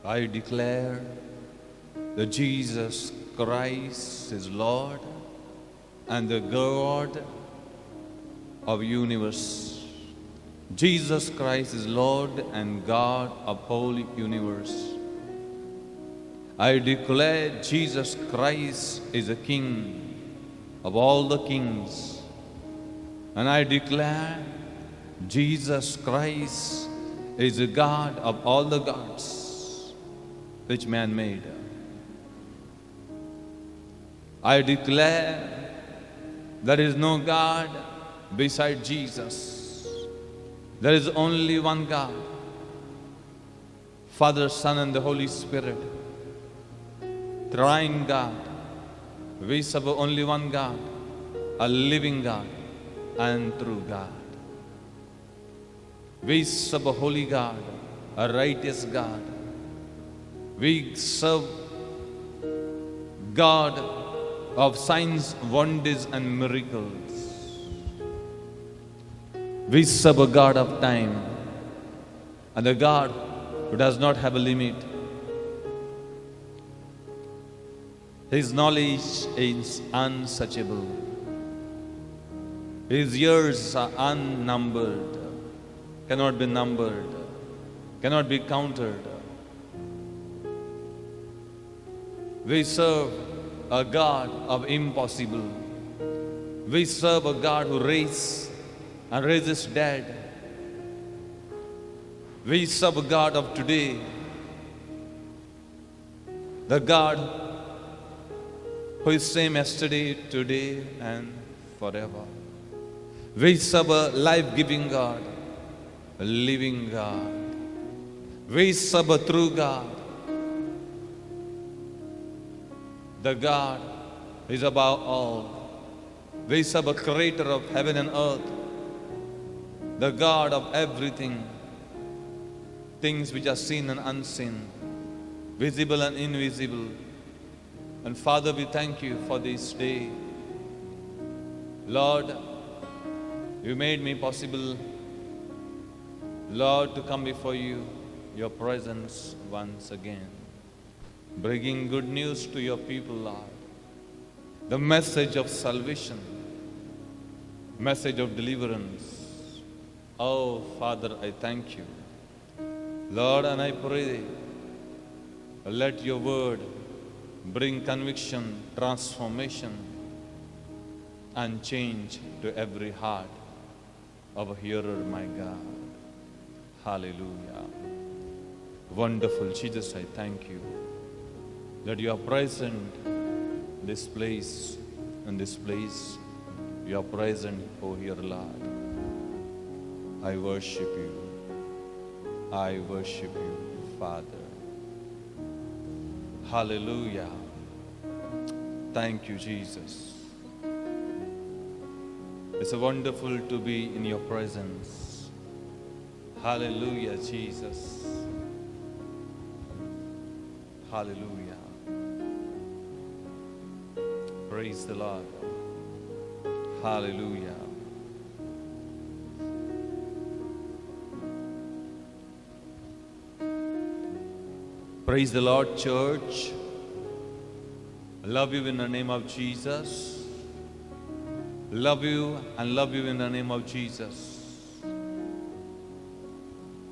I declare that Jesus Christ is Lord and the God of universe. Jesus Christ is Lord and God of whole universe. I declare Jesus Christ is the King of all the kings. And I declare Jesus Christ is the God of all the gods which man made. I declare there is no God beside Jesus. There is only one God, Father, Son, and the Holy Spirit. Trine God. We serve only one God, a living God and true God. We serve a holy God, a righteous God. We serve God of signs, wonders, and miracles. We serve a God of time and a God who does not have a limit. His knowledge is unsearchable. His years are unnumbered, cannot be numbered, cannot be counted. We serve a God of impossible. We serve a God who raises and raises dead. We serve a God of today, the God who is same yesterday, today, and forever. We serve a life-giving God, a living God. We serve a true God, the God who is above all. We serve a creator of heaven and earth, the God of everything, things which are seen and unseen, visible and invisible. And Father, we thank you for this day. Lord, you made me possible, Lord, to come before you, your presence once again, bringing good news to your people, Lord. The message of salvation, message of deliverance. Oh, Father, I thank you. Lord, and I pray, let your word bring conviction, transformation, and change to every heart of a hearer, my God. Hallelujah. Wonderful Jesus, I thank you that you are present in this place, you are present, oh here, Lord. I worship you, Father. Hallelujah. Thank you, Jesus. It's wonderful to be in your presence. Hallelujah, Jesus. Hallelujah. Praise the Lord. Hallelujah. Praise the Lord, church. I love you in the name of Jesus. Love you and love you in the name of Jesus.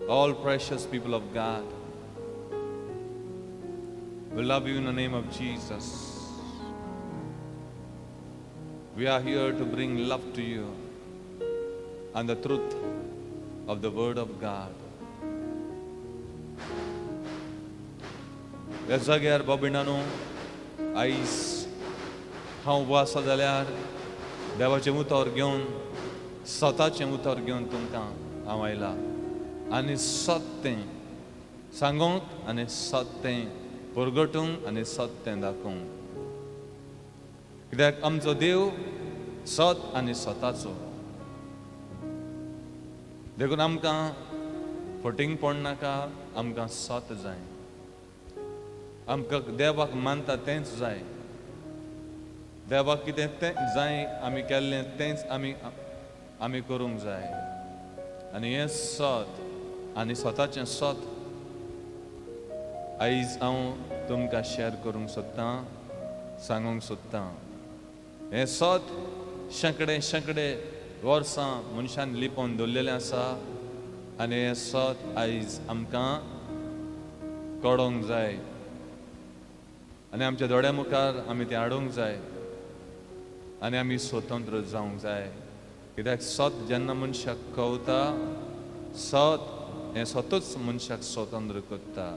All precious people of God, we love you in the name of Jesus. We are here to bring love to you and the truth of the Word of God. Zagyar Babinano, Ais, Hawasa Dalar, Devachemutor Gyon, Satachemutor Gyon Tunka, Amaila, Ani Satin, Sangot, Ani Satin, Purgotung, Ani Satin Dakung. Kidak Amzo Deo, Sat, Ani Satazo. Dekun Amka, Forting Pornaka, Amka Sat Zain. आमकां देवाक मानता तेंच जाय. देवाक कितें तें जाय आमी केल्लें तेंच आमी करूंक जाय. आनी हें सत आनी स्वताचें सत आयज हांव तुमकां शेअर करूंक सोदतां, सांगूंक सोदतां. हें सत शेंकडे वर्सां मनशान लिपोवन दवरलेलें आसा आनी हें सत आयज आमकां कळोंक जाय आनी आमच्या दोळ्या मुखार आमी तें हाडूंक जाय आनी आमी स्वतंत्र जावंक जाय. कित्याक सत जेन्ना मनशाक कळटा, सत हें सतूच मनशाक स्वतंत्र करता.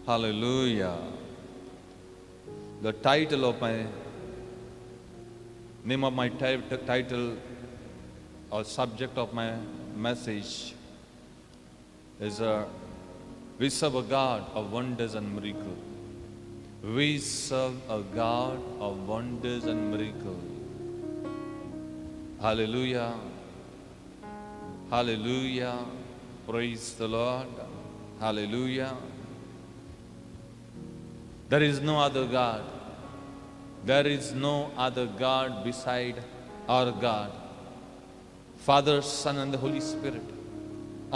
Hallelujah. The title of my name of my title or subject of my message is we serve a God of wonders and miracles. We serve a God of wonders and miracles. Hallelujah. Hallelujah. Praise the Lord. Hallelujah. There is no other God. There is no other God beside our God. Father, Son and the Holy Spirit.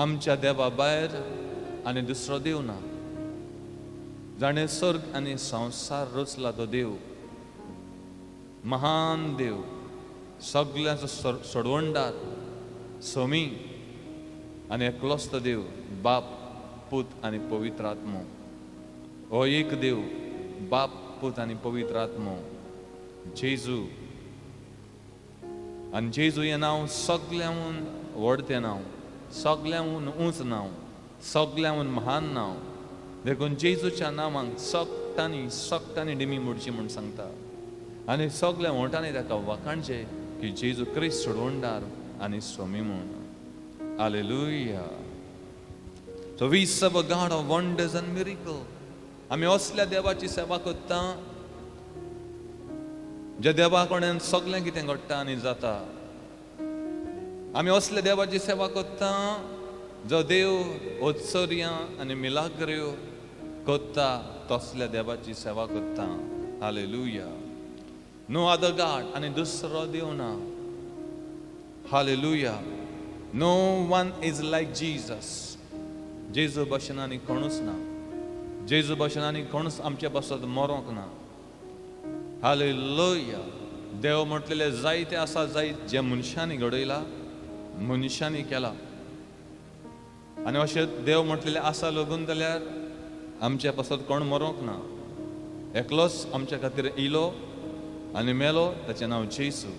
आमच्या देवा भायर आनी दुसरो देव ना. जाणें सर्ग आनी संसार रचला तो देव, महान देव, सगळ्यांचो सोडवणदार, स्वामी आनी एकलोच तो देव, बाप, पूत आनी पवित्र आत्मो. हो एक देव, बाप, पूत आनी पवित्र आत्मो, जेजू. आनी जेजू हें नांव सगळ्यांहून व्हडतें नांव, सगळ्यांहून उंच नांव, सगळ्यांहून महान नांव. देखून जेजूच्या नांवांक सक्तांनी डिमी मोडची म्हूण सांगता आनी सगळ्या मोठांनी ताका वखाणचें की जेजू क्रिस्त सोडवणदार आनी स्वामी म्हूण. Hallelujah. So we serve a God of wonders and miracles. आमी असल्या देवाची सेवा करता ज्या देवा कडल्यान सगळें कितें घडटा आनी जाता. आमी असल्या देवाची सेवा करता जो देव उत्सर्यां आनी मिलाग्र्यो करता, तसल्या देवाची सेवा करता. Hallelujah. No other God आनी दुसरो देव ना. Hallelujah. No one is like Jesus. जेजू भशेन आनी कोणूच ना. जेजू भशेन आनी कोणूच आमच्या बसत मरोंक ना. Hallelujah. देव म्हटलेले जायते आसा, जायत जे मनशांनी घडयला, मनशांनी केला. आनी अशें देव म्हटलेले आसा लागून जाल्यार आमच्या बसत कोण मरोंक ना. एकलोच आमच्या खातीर इलो आनी मेलो, ताचें नांव जेजू.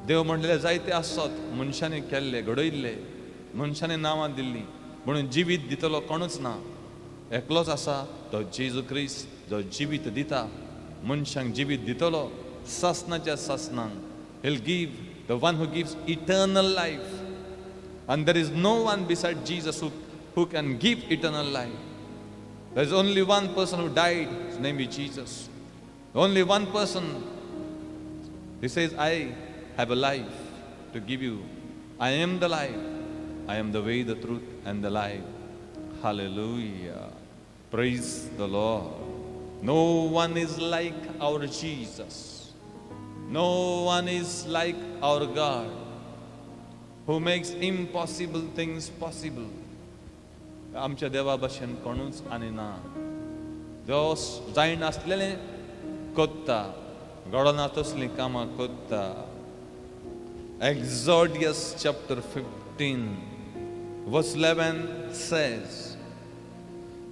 देव म्हटलेले जायते आसत, मनशांनी केल्ले, घडयल्ले, मनशांनी नांवां दिल्लीं, म्हणून जिवीत दितलो कोणूच ना. एकलोच आसा तो जेजू क्रिस्त, जो जिवीत दिता, मनशांक जिवीत दितलो सासनाच्या सासनांक. He'll give, the one who gives eternal life. And there is no one beside Jesus who can give eternal life. There is only one person who died, his name is Jesus. Only one person. He says, I have a life to give you. I am the life. I am the way, the truth, and the life. Hallelujah. Praise the Lord. No one is like our Jesus. No one is like our God, who makes impossible things possible. आमच्या देवा भशेन कोणूच आनी ना. देव जाय नासलेलें कोत्ता, घडना तसलीं कामां कोत्ता. Exodus chapter 15 verse 11 says,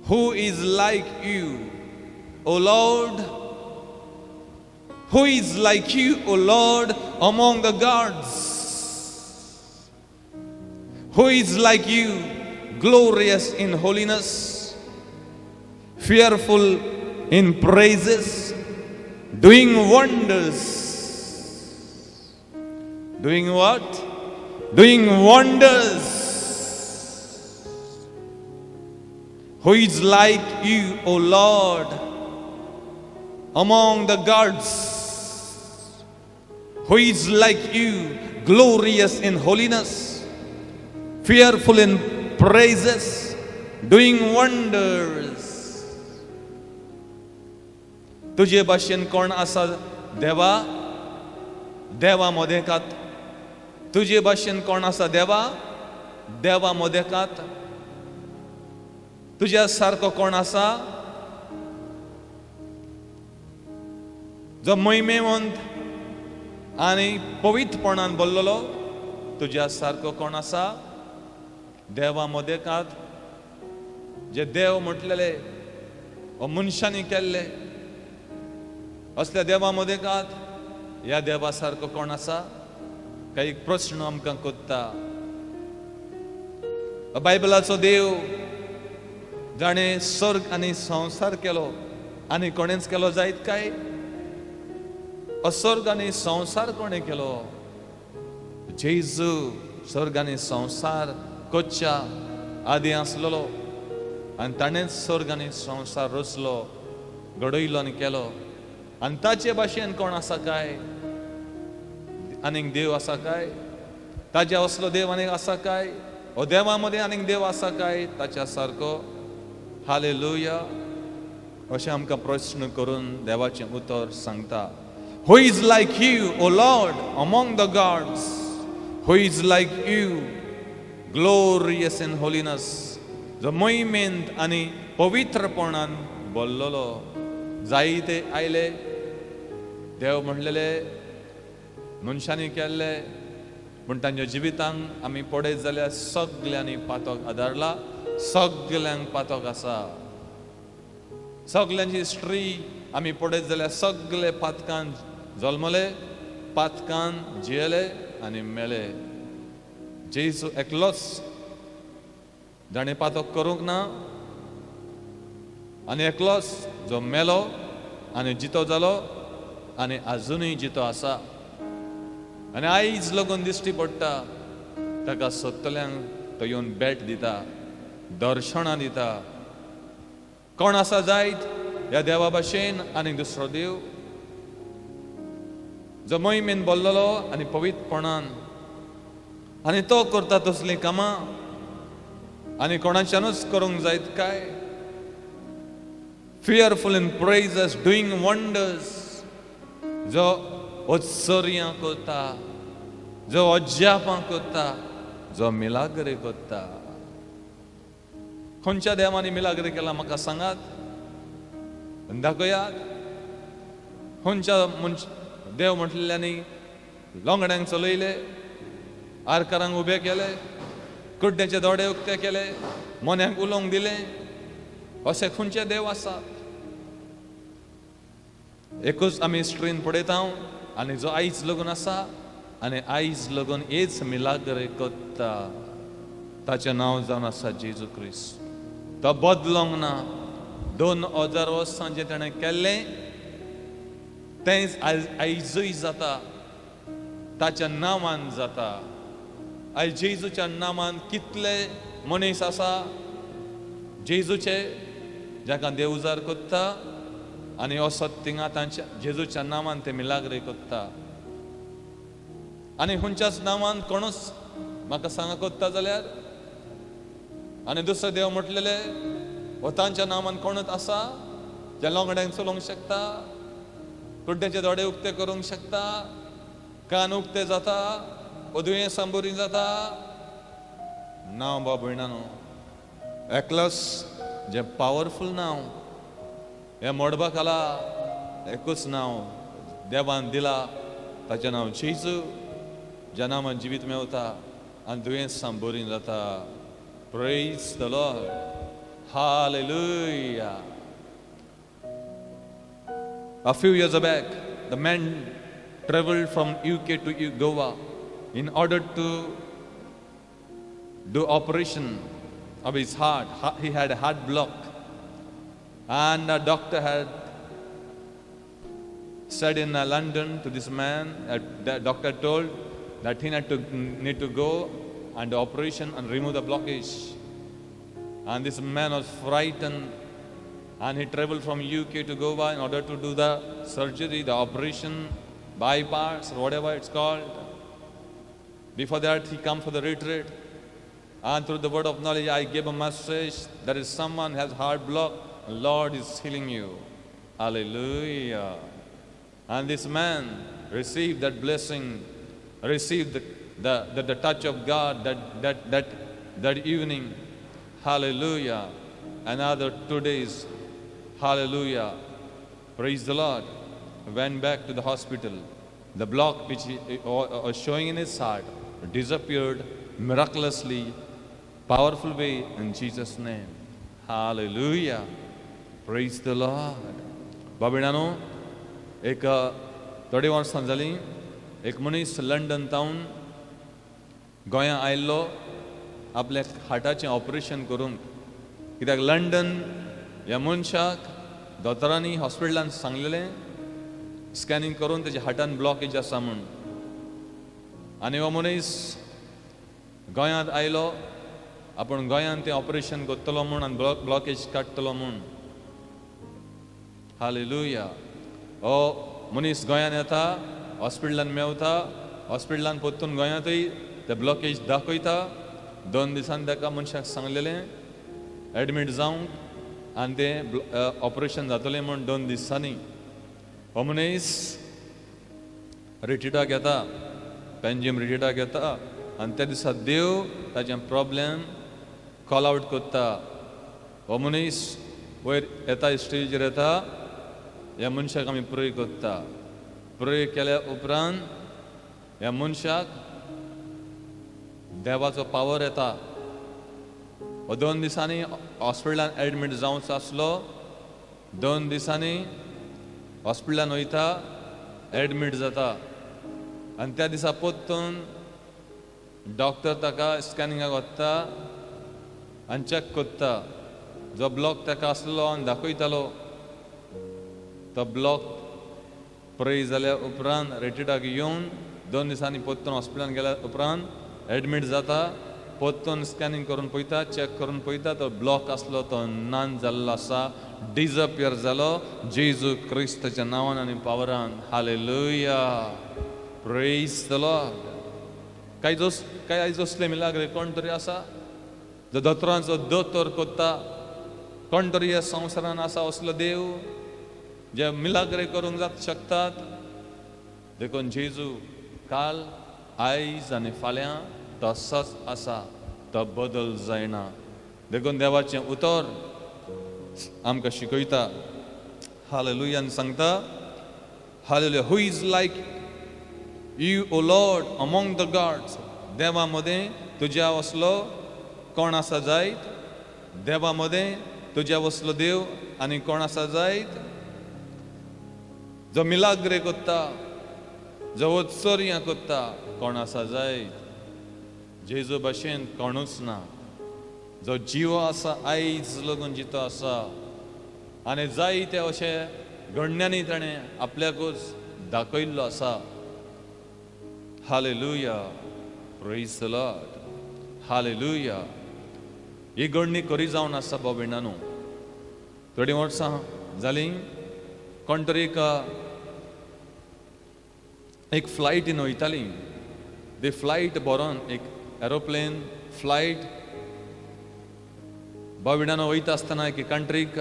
Who is like you, O Lord? Who is like you, O Lord, among the gods? Who is like you, glorious in holiness, fearful in praises, doing wonders? Doing what? Doing wonders. Who is like you, O Lord, among the gods? Who is like you, glorious in holiness, fearful in praises, doing wonders? तुझे भाशेन कोण आसा देवा? देवा मोदेकात. तुझे भाशेन कोण आसा देवा? देवा मोदेकात. तुझ्या सारको कोण आसा जो मोहिमेवंत आनी पवित्रपणान बोल्लोलो? तुझ्या सारको कोण आसा? देवा मोदेकांत जे देव म्हटलेले व मनशांनी केल्ले असल्या देवा मोदेकांत ह्या देवा सारको कोण आसा? काही प्रश्न आमकां कोत्ता. बायबलाचो देव जाणे स्वर्ग आनी संसार केलो आनी कोणेच केलो जायत काय? स्वर्ग आनी संसार कोणे केलो? जेजू स्वर्ग आनी संसार कोच्या आदी आसलेलो आनी ताणेंच स्वर्ग आनी संसार रचलो, घडयलो आनी केलो. आनी ताचे भाशेन कोण आसा काय? आनीक देव आसा काय? ताच्या असलो देव आनीक आसा काय? हो देवा मदें आनीक देव आसा काय ताच्या सारको? हालेलुया. अशें आमकां प्रश्न करून देवाचें उतर सांगता. Who is like you, O Lord, among the gods? Who is like you, glorious in holiness? जो मोहिमेंत आनी पवित्रपणान बोल्लोलो. जायते आयले, देव म्हणलेले मनशांनी केल्ले, पूण तांच्या जिवितांक आमी पळयत जाल्यार सगल्यांनी पातोक आदारला. सगल्यांक पातोक आसा. सगल्यांची हिस्ट्री आमी पळयत जाल्यार सगळे पातकान जल्मले, पातकान जियेले आनी मेले. जेजू एकलोच जाणें पातक करूंक ना आनी एकलोच जो मेलो आनी जितो जालो आनी आजुनूय जितो आसा. आनी आयज लागून दिश्टी पडटा ताका सोदतल्यांक तो येवन भेट दिता, दर्शनां दिता. कोण आसा जायत ह्या देवा भाशेन आनीक दुसरो देव जो मोहिमेन बोल्लोलो आनी पवित्रपणान आनी तो करता तसलीं कामां आनी कोणाच्यानूच करूंक जायत काय? fearful in praises, doing wonders, जो उत्सर्यां कोत्ता, जो अज्जापां कोत्ता, जो मिलाग्रे कोत्ता. खंयच्या देवानी मिलाग्रे केला म्हाका सांगात, दाखयात. खंयच्या देव म्हटलेल्यांनी लोंगड्यांक चलयले, आरकारांक उबे केले, कुड्ड्याचे दोडे उक्ते केले, मोन्यांक उलोवंक दिले. अशे खंयचे देव आसात? एकूच आमी हिस्ट्रीन पळयता आनी जो आयज लागून आसा आनी आयज लागून हेच मिलाग्रे कोत्ता. ताचें नांव जावन आसा जेजू क्रिस्त. तो बदलोंक ना. 2000 वर्सां जें ताणें केल्लें तेंच आयजूय जाता. ताच्या नांवान जाता. आयज जेजूच्या नांवान कितले मनीस आसा जेजूचे जाका देव उजार कोत्ता आनी वसत थिंगा तांच्या जेजूच्या नांवान ते मिलाग्रे कोत्ता. आनी खंयच्याच नांवान कोणूच म्हाका सांगा कोत्ता जाल्यार आनी दुसरे देव म्हटलेले वो तांच्या नांवान कोणूच आसा जे लोंगड्यांक चलोवंक शकता, कुड्ड्याचे दोडे उक्ते करूंक शकता, कान उक्ते जाता, दुयेंसां बरी जाता? ना बाब भयणानो. एकलोच जे पावरफूल नांव हे मोडपाक आला. एकूच नांव देवान दिला, ताचें नांव जेजू. ज्या नांवान जिवीत मेवता आनी दुयेंसां बरी जाता. Praise the Lord. Hallelujah. A few years back, the man traveled from UK to Goa in order to do operation of his heart. He had a heart block, and a doctor had said in London to this man, the doctor told that he need to go and do operation and remove the blockage. And this man was frightened, and he traveled from UK to Goa in order to do the surgery, the operation, bypass, or whatever it's called. Before that, he come for the retreat, and through the word of knowledge, I gave a message. There is someone has heart block. Lord is healing you. Hallelujah. And this man received that blessing, received the touch of God that evening. Hallelujah. another 2 days. Hallelujah. Praise the Lord. Went back to the hospital. The block which was showing in his heart disappeared miraculously, powerful way in Jesus' name. Hallelujah. Praise the Lord. बाबिणानो एक थोडी वर्सां जाली एक मनीस London तावन गोंया आयल्लो आपल्या हार्टाचें operation करूंक कित्याक लंडन ह्या मनशाक दोतोरांनी हॉस्पिटलांत सांगलेलें स्कॅनिंग करून तेज्या हार्टान ब्लॉकेज आसा म्हूण आनी हो मनीस गोंयांत आयलो आपूण गोंयांत तें ऑपरेशन करतलो म्हूण आनी ब्लॉकेज काडटलो म्हूण हालेलुया हो मनीस गोंयांत येता हॉस्पिटलांत मेवता हॉस्पिटलांत परतून गोंयांतूय ते ब्लॉकेज दाखयता 2 दिसांनी ताका मनशाक सांगलेलें एडमीट जावंक आनी तें ऑपरेशन जातलें म्हूण 2 दिसांनी हो मनीस रिट्रीटाक येता पेंजीम रिट्रीटाक येता आनी त्या दिसा देव ताचें प्रॉब्लेम कॉल आवट करता हो मनीस वयर येता स्टेजीर येता ह्या मनशाक आमी प्रे करता प्रे केल्या उपरांत ह्या मनशाक देवाचो पावर येता हो 2 दिसांनी हॉस्पिटलांत एडमीट जावंचो आसलो 2 दिसांनी हॉस्पिटलांत वयता एडमीट जाता आनी त्या दिसा परतून डॉक्टर ताका स्कॅनिंगाक व्हरता आनी चॅक करता जो ब्लॉक ताका आसलो आनी दाखयतालो तो ब्लॉक प्रे जाल्या उपरांत रेटिडाक येवन 2 दिसांनी परतून हॉस्पिटलांत गेल्या उपरांत एडमीट जाता परतून स्कॅनिंग करून पळयता चॅक करून पळयता तो ब्लॉक आसलो तो नान जाल्लो आसा डिजपियर जालो जेजू क्रिस्ताच्या नांवान आनी पावरान हालेलुया प्रेज द लॉर्ड काय आयज असले मिलाग्रे कोण तरी आसा जो दोतोरांचो दोतोर करता कोण तरी ह्या संवसारान आसा असलो देव जे मिलाग्रे करूंक जात शकतात देखून जेजू काल आयज आनी फाल्यां तसोच आसा तो बदल जायना देखून देवाचें उतर आमकां शिकयता हालेलुयान सांगता hallelujah who is like you O Lord among the gods देवा मदें तुज्या वसलो कोण आसा जायत देवा मदें तुज्या वसलो देव आनी कोण आसा जायत जो मिलाग्रे करता जो उत्सर्यां करता कोण आसा जायत जेजू भाशेन कोणूच ना जो जिवो आसा आयज लगून जितो आसा आनी जायते अशें घडण्यांनी ताणें आपल्याकूच दाखयल्लो आसा hallelujah praise the Lord hallelujah ही घडणी खरी जावन आसा बाबिणांनो थोडी वर्सां जालीं कोण तरी एक फ्लायटीन वयताली ती फ्लायट बरोवन एक एरोप्लेन फ्लायट बाबिणांनो वयता आसतना एक कंट्रीक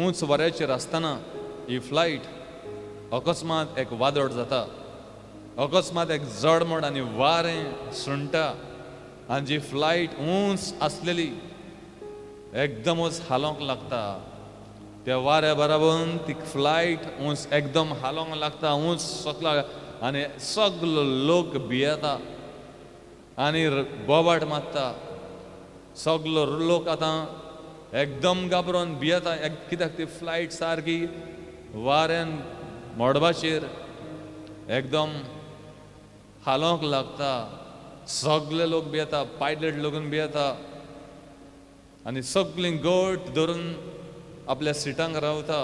उंच वाऱ्याचेर आसतना ही फ्लायट अकस्मात एक वादळ जाता अकस्मात एक जडमड आनी वारें सुणटा आनी जी फ्लायट उंच आसलेली एकदमच हालोंक लागता त्या वाऱ्या बराबर ती फ्लायट उंच एकदम हालोंक लागता उंच सकला आनी सगलो लोक भियेता आनी बोबाट मारता सगलो लोक आतां एकदम घाबरून भियेता कित्याक ती फ्लायट सारकी वाऱ्यान मोडबाचेर एकदम हालोंक लागता सगळे लोक भियेता पायलट लोगून भियेता आनी सगळीं गोट धरून आपल्या सिटांक रावता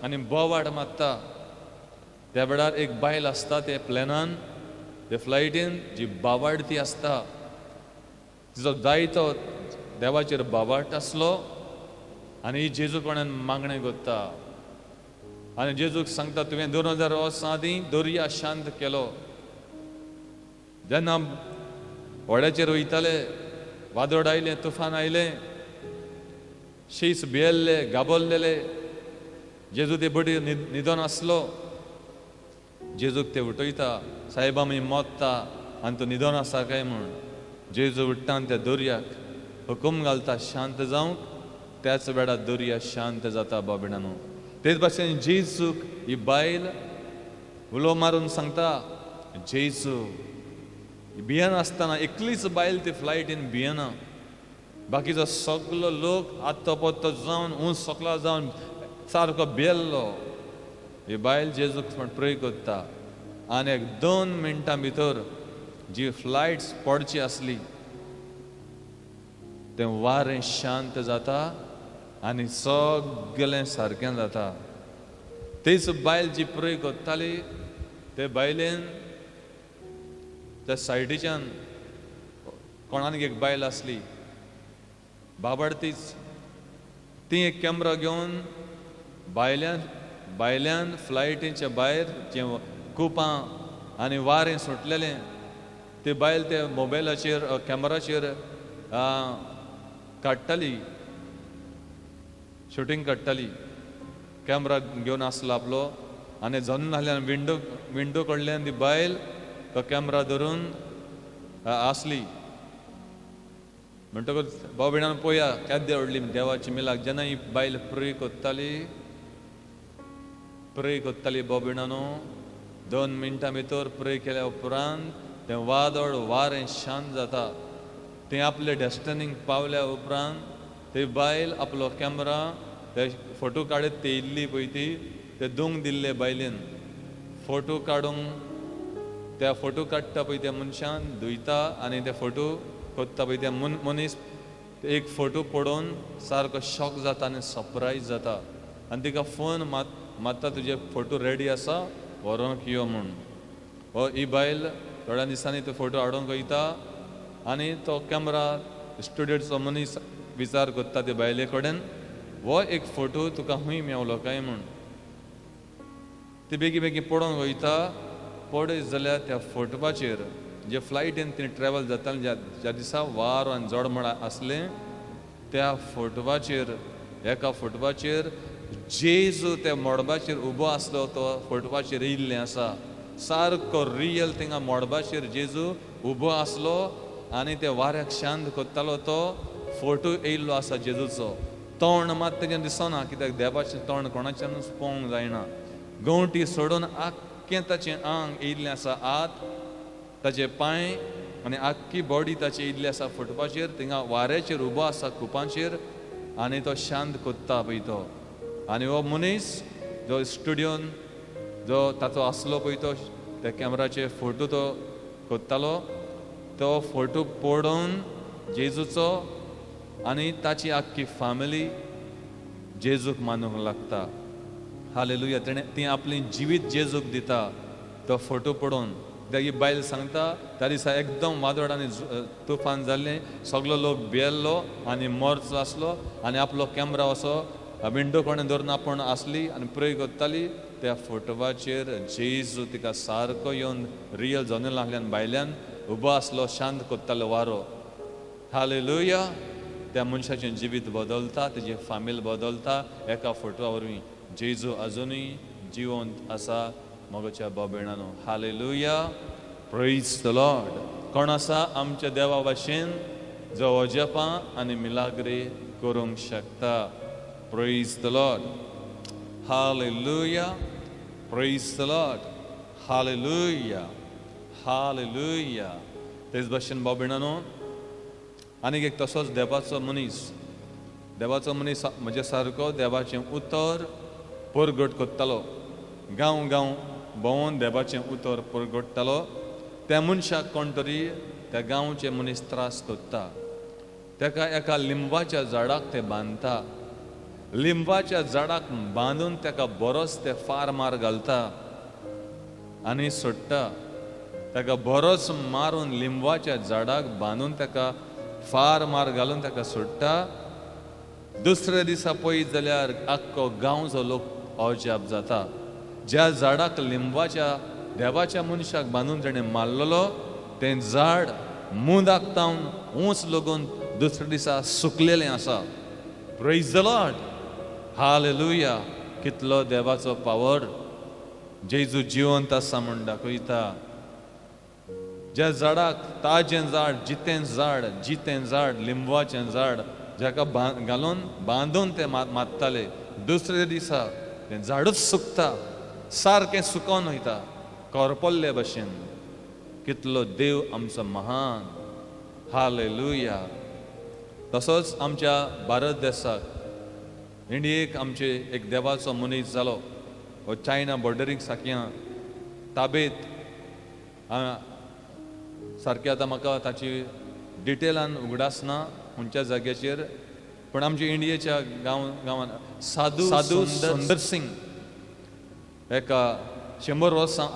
आनी बोवाट मारता त्या वेळार एक बायल आसता ते प्लेनान ते फ्लायटीन जी बावाडती आसता तिचो जायतो देवाचेर बावाट आसलो आनी जेजू कोणान मागणें करता आनी जेजूक सांगता तुवें 2000 वर्सां आदीं दर्या शांत केलो जेन्ना व्हड्याचेर वयताले वादळ आयलें तुफान आयलें शीस भियेल्ले घाबरलेले जेजू ते बडी न्हिदोन आसलो जेजूक ते उठयता सायब आमी मोत्ता आनी तूं न्हिदोन आसा काय म्हूण जेजू उठ्ठा त्या दर्याक हुकूम घालता शांत जावंक, त्याच वेळार दर्या शांत जाता बाबिणांनो. तेच भाशेन जेजूक ही बायल उलो मारून सांगता, जेजू भियेना आसतना एकलीच बायल ती फ्लायटीन भियेना. बाकीचो सगलो लोक आत्तो पत्तो जावन ऊंच सकला जावन सारको भियेल्लो. ही बायल जेजूक प्रे करता आनी 2 मिनटां भितर जी फ्लायट पडची आसली तें वारें शांत जाता आनी सगळें सारकें जाता. तेच बायल जी प्रे करताली ते बायलेन त्या सायडीच्यान कोणाक एक बायल आसली बाबडतीच, ती एक कॅमेरा घेवन भायल्यान फ्लायटीच्या भायर जे कुपां आनी वारें सुटलेलें ती बायल ते मोबायलाचेर कॅमेराचेर काडटाली, शुटींग काडटाली. कॅमेरा घेवन आसलो आपलो आनी जन्न नासल्यान विंडो कडल्यान ती बायल तो कॅमेरा धरून आसली. म्हणटकूच भाव भयणान पळया केद्या व्हडली देवाची मिलाक. जेन्ना ही बायल प्रे कोत्ताली भाव भयणानो, 2 मिनटां भितर प्रे केल्या उपरांत तें वादळ वारें शांत जाता. तें आपल्या डेस्टिनीक पावल्या उपरांत ती बायल आपलो कॅमेरा ते फोटो काडत ते इल्ली पळय ती ते दूंग दिल्ले बायलेन फोटो काडूंक, त्या फोटो काडटा पळय त्या मनशान धुयता आनी ते फोटो कोत्ता पळय त्या मनीस एक फोटो पळोवन सारको शॉक जाता आनी सरप्रायज जाता आनी तिका फोन मात्ता तुजे फोटो रेडी आसा व्हरोंक यो म्हूण. हो ही बायल थोड्या दिसांनी तो फोटो हाडूंक वयता आनी तो कॅमेरा स्टुडियोचो मनीस विचार करता ते बायले कडेन, हो एक फोटो तुका खूंय मेवलो काय म्हूण. ती बेगीन पळोवंक वयता. पळयत जाल्यार त्या फोटोवाचेर जे फ्लायटीन ती ट्रॅवल जाताली ज्या दिसा वारो आनी जोडमळ आसलें त्या फोटोवाचेर एका फोटोवाचेर जेजू त्या मोडबाचेर उबो आसलो तो फोटोवाचेर येयल्लें आसा. सारको रियल थिंगा मोडबाचेर जेजू उबो आसलो आनी ते वाऱ्याक शांत कोत्तालो तो फोटो येयल्लो आसा जेजूचो. तोंड मात तेजें दिसना कित्याक देवाचें तोंड कोणाच्यानूच पळोवंक जायना. गवटी सोडून आख्खें ताचें आंग येयल्लें आसा आत, ताचे पांय आनी आख्खी बॉडी ताची येयल्ली आसा फोटोवाचेर. थिंगा वाऱ्याचेर उबो आसा कुपांचेर आनी तो शांत कोत्ता पळय तो. आनी हो मनीस जो स्टुडियोन जो ताचो आसलो पळय तो त्या कॅमेराचेर फोटो तो कोत्तालो तो फोटो पळोवन जेजूचो आनी ताची आख्खी फॅमिली जेजूक मानूंक लागता. हालेलुया. ती आपली जिवीत जेजूक दिता तो फोटो पळोवन. ही बायल सांगता त्या दिसा एकदम वादळ आनी तुफान जाल्लें, सगलो लोक भियेल्लो आनी मॉर्च आसलो आनी आपलो कॅमेरा असो विंडो कोणें धरून आपूण आसली आनी प्रे करताली. त्या फोटोवाचेर जेजू तिका सारको येवन रियल जनेल आहल्यान भायल्यान उबो आसलो, शांत कोत्तालो वारो. हालेलुया. त्या मनशाचें जिवीत बदलता, तेजी फामील बदलता एका फोटवा वरवीं. जेजू अजुनूय जिवंत आसा मोगाच्या भाव भयणांनो. हालेलुया. Praise the Lord. कोण आसा आमच्या देवा भाशेन जो अजपां आनी मिलाग्रे करूंक शकता. Praise the Lord. Hallelujah. Praise the Lord. Hallelujah. Hallelujah. तेच भाशेन भाव भयणांनो आनीक एक तसोच देवाचो मनीस म्हजे सारको देवाचें उतर परगट कोत्तालो. गांव भोंवून देवाचें उतर परगटतालो. त्या मनशाक कोण तरी त्या गांवचे मनीस त्रास कोत्ता. ताका एका लिंबाच्या झाडाक ते बांदता. लिंबाच्या झाडाक बांदून ताका बरोच ते फार मार घालता आनी सोडटा. ताका बरोच मारून लिंबाच्या झाडाक बांदून ताका फार मार घालून ताका सोडटा. दुसऱ्या दिसा पळयत जाल्यार आख्खो गांवचो लोक अजाप जाता. ज्या झाडाक लिंबाच्या देवाच्या मनशाक बांदून ताणें मारलेलो तें झाड मुदाक तावन ऊंच लागून दुसऱ्या दिसा सुकलेलें आसा. Praise the Lord. हालेलुया. कितलो देवाचो पावर. जेजू जिवंत आसा म्हूण दाखयता. ज्या झाडाक ताजें झाड जितें झाड लिंबवाचें झाड जाका घालून बांदून ते मारताले, दुसरे दिसा तें झाडूच सुकता, सारकें सुकोन वयता करपल्ले भशेन. कितलो देव आमचो महान. हालेलुया. तसोच आमच्या भारत देशाक इंडियेक आमचे एक देवाचो मनीस जालो. हो चायना बॉर्डरीक साकया ताबेत सारकें आतां म्हाका ताची डिटेलान उगडास ना खंयच्या जाग्याचेर, पण आमच्या इंडियेच्या गांवांत साधू सुंदर सिंग एका 100 वर्सां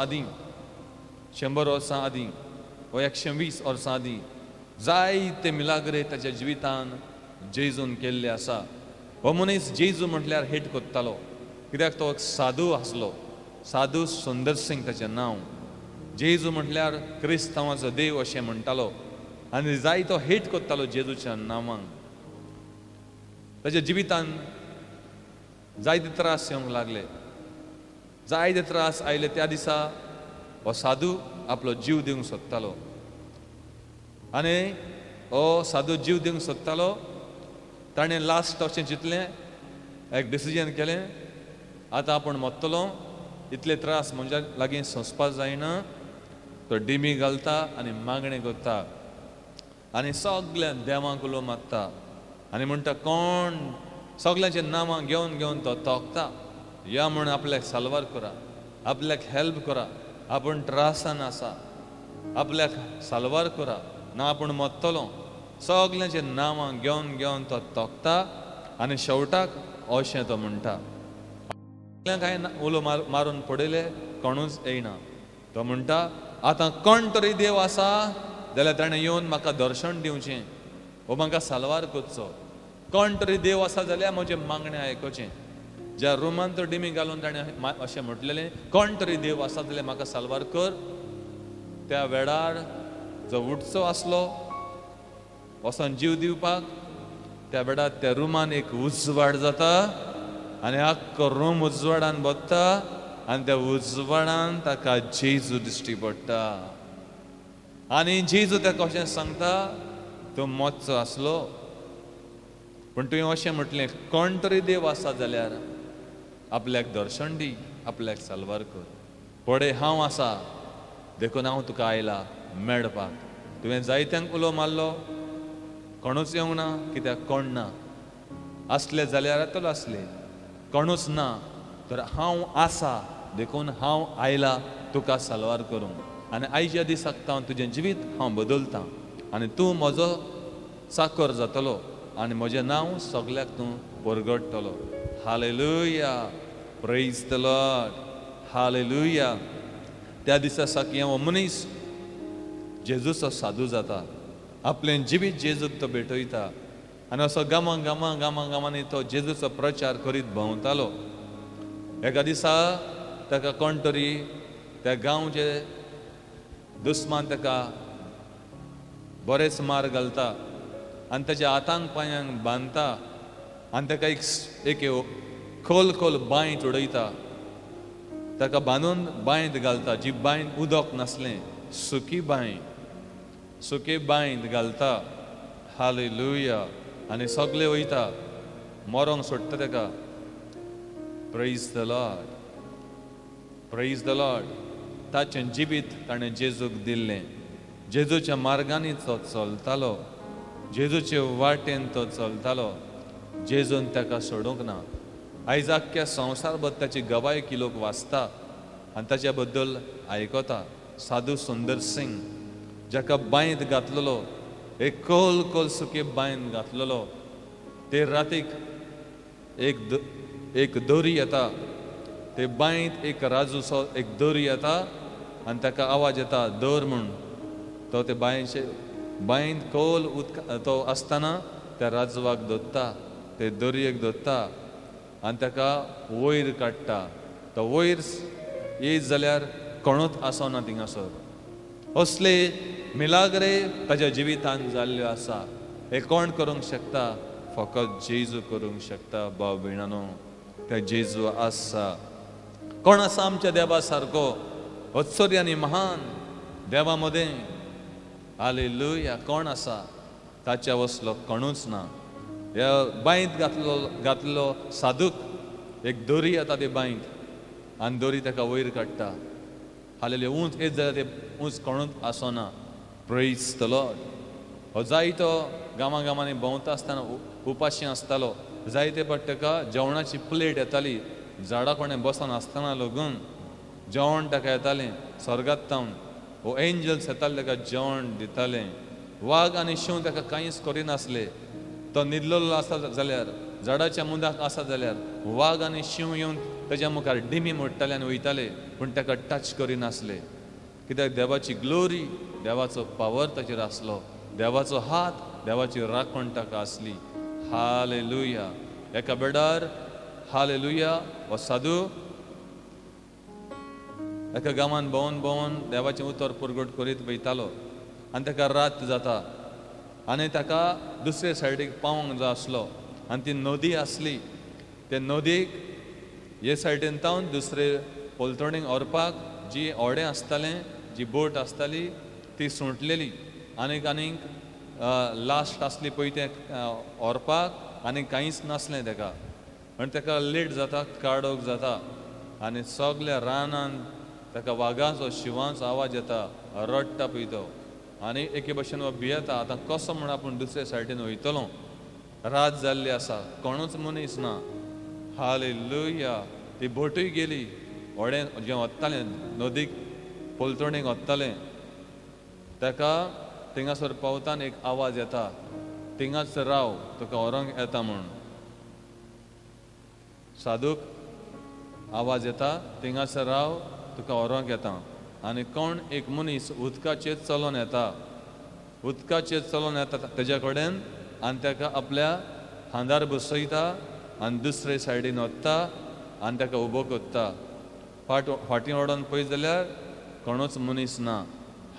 आदीं वा 120 वर्सां आदीं जायते मिलाग्रे ताच्या जिवितान जेजून केल्ले आसा. हो मनीस जेजू म्हटल्यार हेट कोत्तालो, कित्याक तो एक साधू आसलो. साधू सुंदर सिंग ताचें नांव. जेजू म्हटल्यार क्रिस्तांवाचो देव अशें म्हणटालो आनी जायतो हेट कोत्तालो जेजूच्या नांवांक. ताच्या जिवितान जायते त्रास येवंक लागले. जायते त्रास आयले. त्या दिसा हो साधू आपलो जीव दिवंक सोदतालो आनी हो साधू जीव दिवंक सोदतालो. ताणें लास्ट अशें चिंतलें, एक डिसिजन केलें, आतां आपूण मरतलो, इतले त्रास म्हणजे लागीं सोंसपाक जायना. तो डिमी घालता आनी मागणें करता आनी सगल्या देवांक उलो मारता आनी म्हणटा कोण सगल्यांचे नांवां घेवन घेवन तो तोखता, या म्हूण आपल्याक साल्वार करा, आपल्याक हेल्प करा, आपूण त्रासान आसा, आपल्याक साल्वार करा, ना आपूण मरतलो. सगल्यांचे नांवां घेवन घेवन तो तोखता आनी शेवटाक अशें तो म्हणटा. कांय उलो मारून पडयले, कोणूच येयना. तो म्हणटा आतां कोण तरी देव आसा जाल्यार ताणें येवन म्हाका दर्शन दिवचें, वो म्हाका साल्वार करचो. कोण तरी देव आसा जाल्यार म्हजें मागणें आयकुचें. ज्या रुमान तो डिमी घालून ताणें अशें म्हटलेलें, कोण तरी देव आसा जाल्यार म्हाका साल्वार कर. त्या वेळार जो उठचो आसलो वचोन जीव दिवपाक, त्या वेळार त्या रुमान एक उजवाड जाता आनी आख्खो रूम उजवाडान भरता आनी त्या उजवाडान ताका जेजू दिश्टी पडटा. आनी जेजू ताका अशें सांगता, तूं मोच्चो आसलो पूण तुवें अशें म्हटलें, कोण तरी देव आसा जाल्यार आपल्याक दर्शन दी, आपल्याक साल्वार कर. पळय हांव आसा, देखून हांव तुका आयला मेळपाक. तुवें जायत्यांक उलो मारलो, कोणूच येवंक ना, कित्याक कोण ना. आसले जाल्यार येतलो आसले, कोणूच ना, तर हांव आसा देखून हांव आयला तुका साल्वार करूंक. आनी आयच्या दिसाक हांव तुजें जिवीत हांव बदलतां आनी तूं म्हजो चाकर जातलो आनी म्हजें नांव सगल्याक तूं परगडटलो. Hallelujah. Praise the Lord. Hallelujah. त्या दिसा साकी हो मनीस जेजूचो साधू जाता, आपलें जिवीत जेजूक तो भेटयता आनी असो गांवांनी तो जेजूचो प्रचार करीत भोंवतालो. एका दिसा ताका कोण तरी त्या गांवचे दुस्मान ताका बरेच मार घालता आनी ताच्या हातांक पांयांक बांदता आनी ताका एक खोल खोल बांयत उडयता. ताका बांदून बांयत घालता, जी बांयत उदक नासलें, सुकी बांयत घालता. हालेलुया. आनी सगळे वयता, मरोंक सोडटा ताका. Praise the Lord. Praise the Lord. ताचें जिवीत ताणें जेजूक दिल्लें. जेजूच्या मार्गांनी तो चलतालो, जेजूचे वाटेन तो चलतालो. जेजून ताका सोडूंक ना. आयज आख्ख्या संवसारभर ताची गवायकी लोक वाचता आनी ताच्या बद्दल आयकता. साधू सुंदर सिंग, जाका बांयत घातलेलो, एक खोल खोल सुके बांयत घातलेलो, ते रातीक एक दोरी येता, ते बांयत एक राजूचो एक दोरी येता आनी ताका आवाज येता दोर म्हूण. तो ते बांयत खोल तो आसतना त्या राजवाक धरता, ते दोरयेक धरता आनी ताका वयर काडटा. तो वयर येयत जाल्यार कोणूच आसना थिंगासर. असले मिलाग्रे ताच्या जिवितान जाल्ल्यो आसा. हे कोण करूंक शकता? फकत जेजू करूंक शकता. भाव भयणानो, त्या जेजू आसा. कोण आसा आमच्या देवा सारको? आश्चर्य आनी महान देवा मदें हालेलुया. कोण आसा ताच्या वसलो कोणूच ना. ह्या बांयत घातलो साधूक एक दोरी येता ते बांयत आनी दोरी ताका वयर काडटा. हालेलुया. उंच येत जाल्यार ते उंच कोणूच आसना. Praise the Lord. हो जायतो गांवांनी भोंवता आसतना उपाशी आसतालो. जायते फावट ताका जेवणाची प्लेट येताली. झाडां कोणें बसून आसतना लागून जेवण ताका येतालें स्वर्गांतावन. वो एंजल्स येताले ताका जेवण दिताले. वाग आनी शिव ताका कांयच करिनासले. तो न्हिदलेलो आसा जाल्यार झाडाच्या मुदाक आसा जाल्यार वाग आनी शिव येवन ताच्या मुखार डिमी मोडटाले आनी वयताले, पूण ताका टच करिनासले. कित्याक देवाची ग्लोरी, देवाचो पावर ताचेर आसलो. देवाचो हात, देवाची राखण ताका आसली. हालेलुया. एका बेडार हालेलुया हो साधू एका गांवांत भोंवन देवाचें उतर पुरगट करीत वयतालो आनी ताका रात जाता आनी ताका दुसरे सायडीक पावंक जाय आसलो आनी ती नदी आसली. ते नदीक हे सायडीन तावन दुसरे पोलतोणीक व्हरपाक जी ओडें आसतालें, जी बोट आसताली ती सुटलेली. आनीक लास्ट आसली पळय तें व्हरपाक आनीक कांयच नासलें ताका. आनी ताका लेट जाता, काडोक जाता आनी सगल्या रानान ताका वागाचो शिवांचो आवाज येता. रडटा पळय तो आनी एके भशेन हो भियेता. आतां कसो म्हूण आपूण दुसरे सायडीन वयतलो. रात जाल्ली आसा, कोणूच मनीस ना. हालेलुया. ती बोटूय गेली. व्हडें जें वत्तालें नदीक पोलतोणीक वत्तालें ताका थिंगासर पावतान एक आवाज येता, थिंगाच राव तुका व्हरोंक येता म्हूण. साधूक आवाज येता, थिंगाच राव तुका व्हरोंक येता. आनी कोण एक मनीस उदकाचेर चलोन येता. उदकाचेर चलोन येता तेज्या कडेन आनी ताका आपल्या हांदार बसयता आनी दुसरे सायडीन वता आनी ताका उबो करता. फाटीं ओडोन पळयत जाल्यार कोणूच मनीस ना.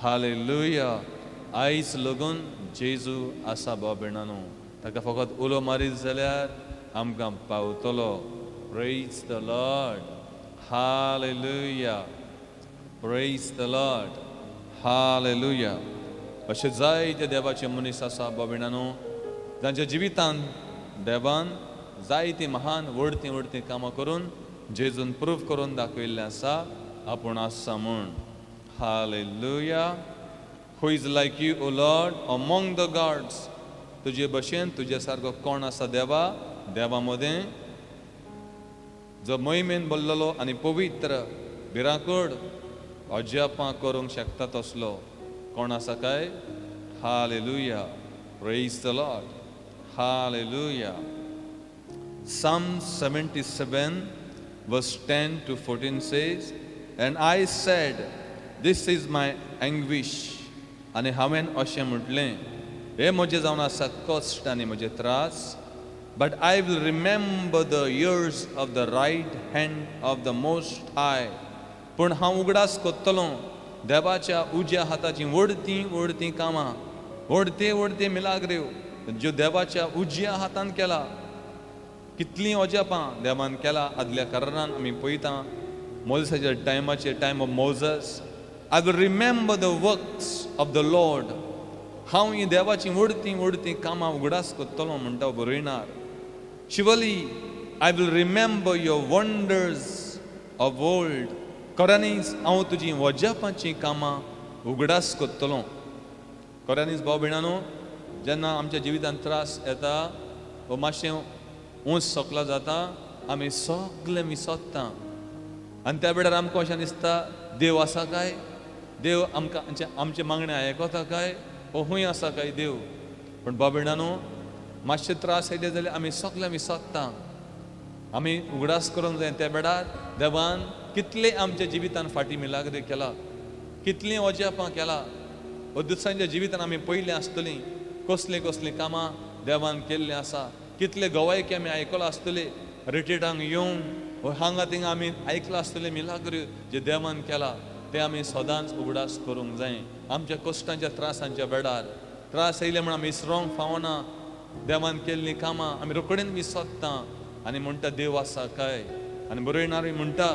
हालेलुया. आयज लागून जेजू आसा बाबेणानो. ताका फकत उलो मारीत जाल्यार आमकां पावतलो. Praise the Lord. Hallelujah. Praise the Lord. Hallelujah. अशे जायते देवाचे मनीस आसा बाबेणानो जांच्या जिवितान देवान जायती महान व्हडतीं कामां करून जेजून प्रूव करून दाखयल्लें आसा आपूण आसा म्हूण. Hallelujah. Who is like you, O Lord, among the gods? तुजे भशेन तुजे सारको कोण आसा देवा. देवा मदें जो मोहिमेन बोल्लोलो आनी पवित्र भिरांकूळ अजापां करूंक शकता तसलो कोण आसा काय? Hallelujah. Praise the Lord. Hallelujah. Psalm 77 verse 10 to 14 says, And I said, This is my anguish. आनी हांवें अशें म्हटलें, हे म्हजें जावन आसा कश्ट आनी म्हजे त्रास. But I will remember the years of the right hand of the Most High. पूण हांव उगडास कोत्तलों देवाच्या उज्या हाताची व्हडतीं कामां, व्हडते मिलाग्र्यो ज्यो देवाच्या उज्या हातान केला. कितलीं अजापां देवान केला. आदल्या कारणान आमी पळयता मोजेसाच्या टायमाचेर, time of Moses, I will remember the works of the Lord. हांव ही देवाची व्हडतीं कामां उगडास कोत्तलों म्हणटा बरयणार. Surely I will remember your wonders of old. खऱ्यांनीच हांव तुजी वजापांची कामां उगडास कोत्तलों. खऱ्यांनीच भाव भयणानो, जेन्ना आमच्या जिवितांत त्रास येता वा मातशें ऊंच सकला जाता, आमी सगळें विसरता आनी त्या वेळार आमकां अशें दिसता देव आसा काय, देव आमकां आमचे मागणे आयकता काय, हो खूंय आसा काय देव. पूण भाव भयणानो, मातशे त्रास येले जाल्यार आमी सगळें विसरता. आमी उगडास करूंक जाय त्या वेळार देवान कितले आमच्या जिवितान फाटीं मिलाग्रे केला, कितलीं अजापां केला. हो दुसऱ्यांच्या जिवितान आमी पयलीं आसतलीं कसलीं कामां देवान केल्लीं आसा. कितले गवायकी आमी आयकलां आसतले रिट्रीटांक येवन, हांगा थिंगा आमी आयकलां आसतलें मिलाग्रे जे देवान केला. ते आमी सदांच उगडास करूंक जाय. आमच्या कश्टांच्या त्रासांच्या वेळार त्रास येयले म्हण आमी विसरोंक फावना. देवान केल्लीं कामां आमी रोखडेन विसरता आनी म्हणटा देव आसा काय. आनी बरयणारी म्हणटा,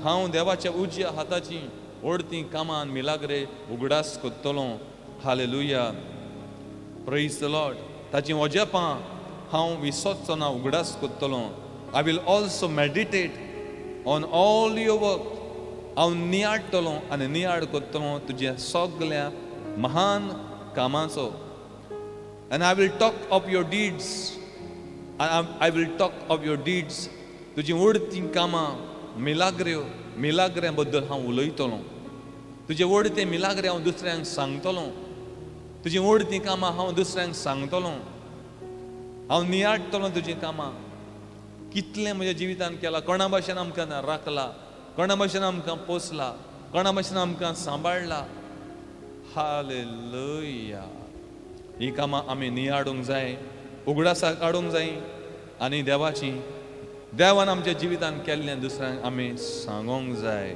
हांव देवाच्या उज्या हाताची व्हडतीं कामां मिलाग्रे उगडास कोत्तलों. Hallelujah. Praise the Lord. ताची वजेपां हांव विसोचना उगडास करतलों. I will also meditate on all your work. हांव नियाडटलों आनी नियाड करतलों तुज्या सगळ्या महान कामांचो. And I will talk of your deeds. I will talk of your deeds. तुजी उडतीं कामां, मिलाग्र्यां बद्दल हांव उलयतलों. तुजे उडते मिलाग्रे हांव दुसऱ्यांक सांगतलों. तुजी उडतीं कामां हांव दुसऱ्यांक सांगतलों. हांव नियाडटलों तुजीं कामां. कितलें म्हज्या जिवितांत केलां, कोणा भाशेन आमकां राखला, कोणा भाशेन आमकां पोसला, कोणा भाशेन आमकां सांबाळला. हालेलुया. ही कामां आमी नियाडूंक जाय, उगडासाक हाडूंक जाय आनी देवान आमच्या जिवितांत केल्लें दुसऱ्यांक आमी सांगोंक जाय.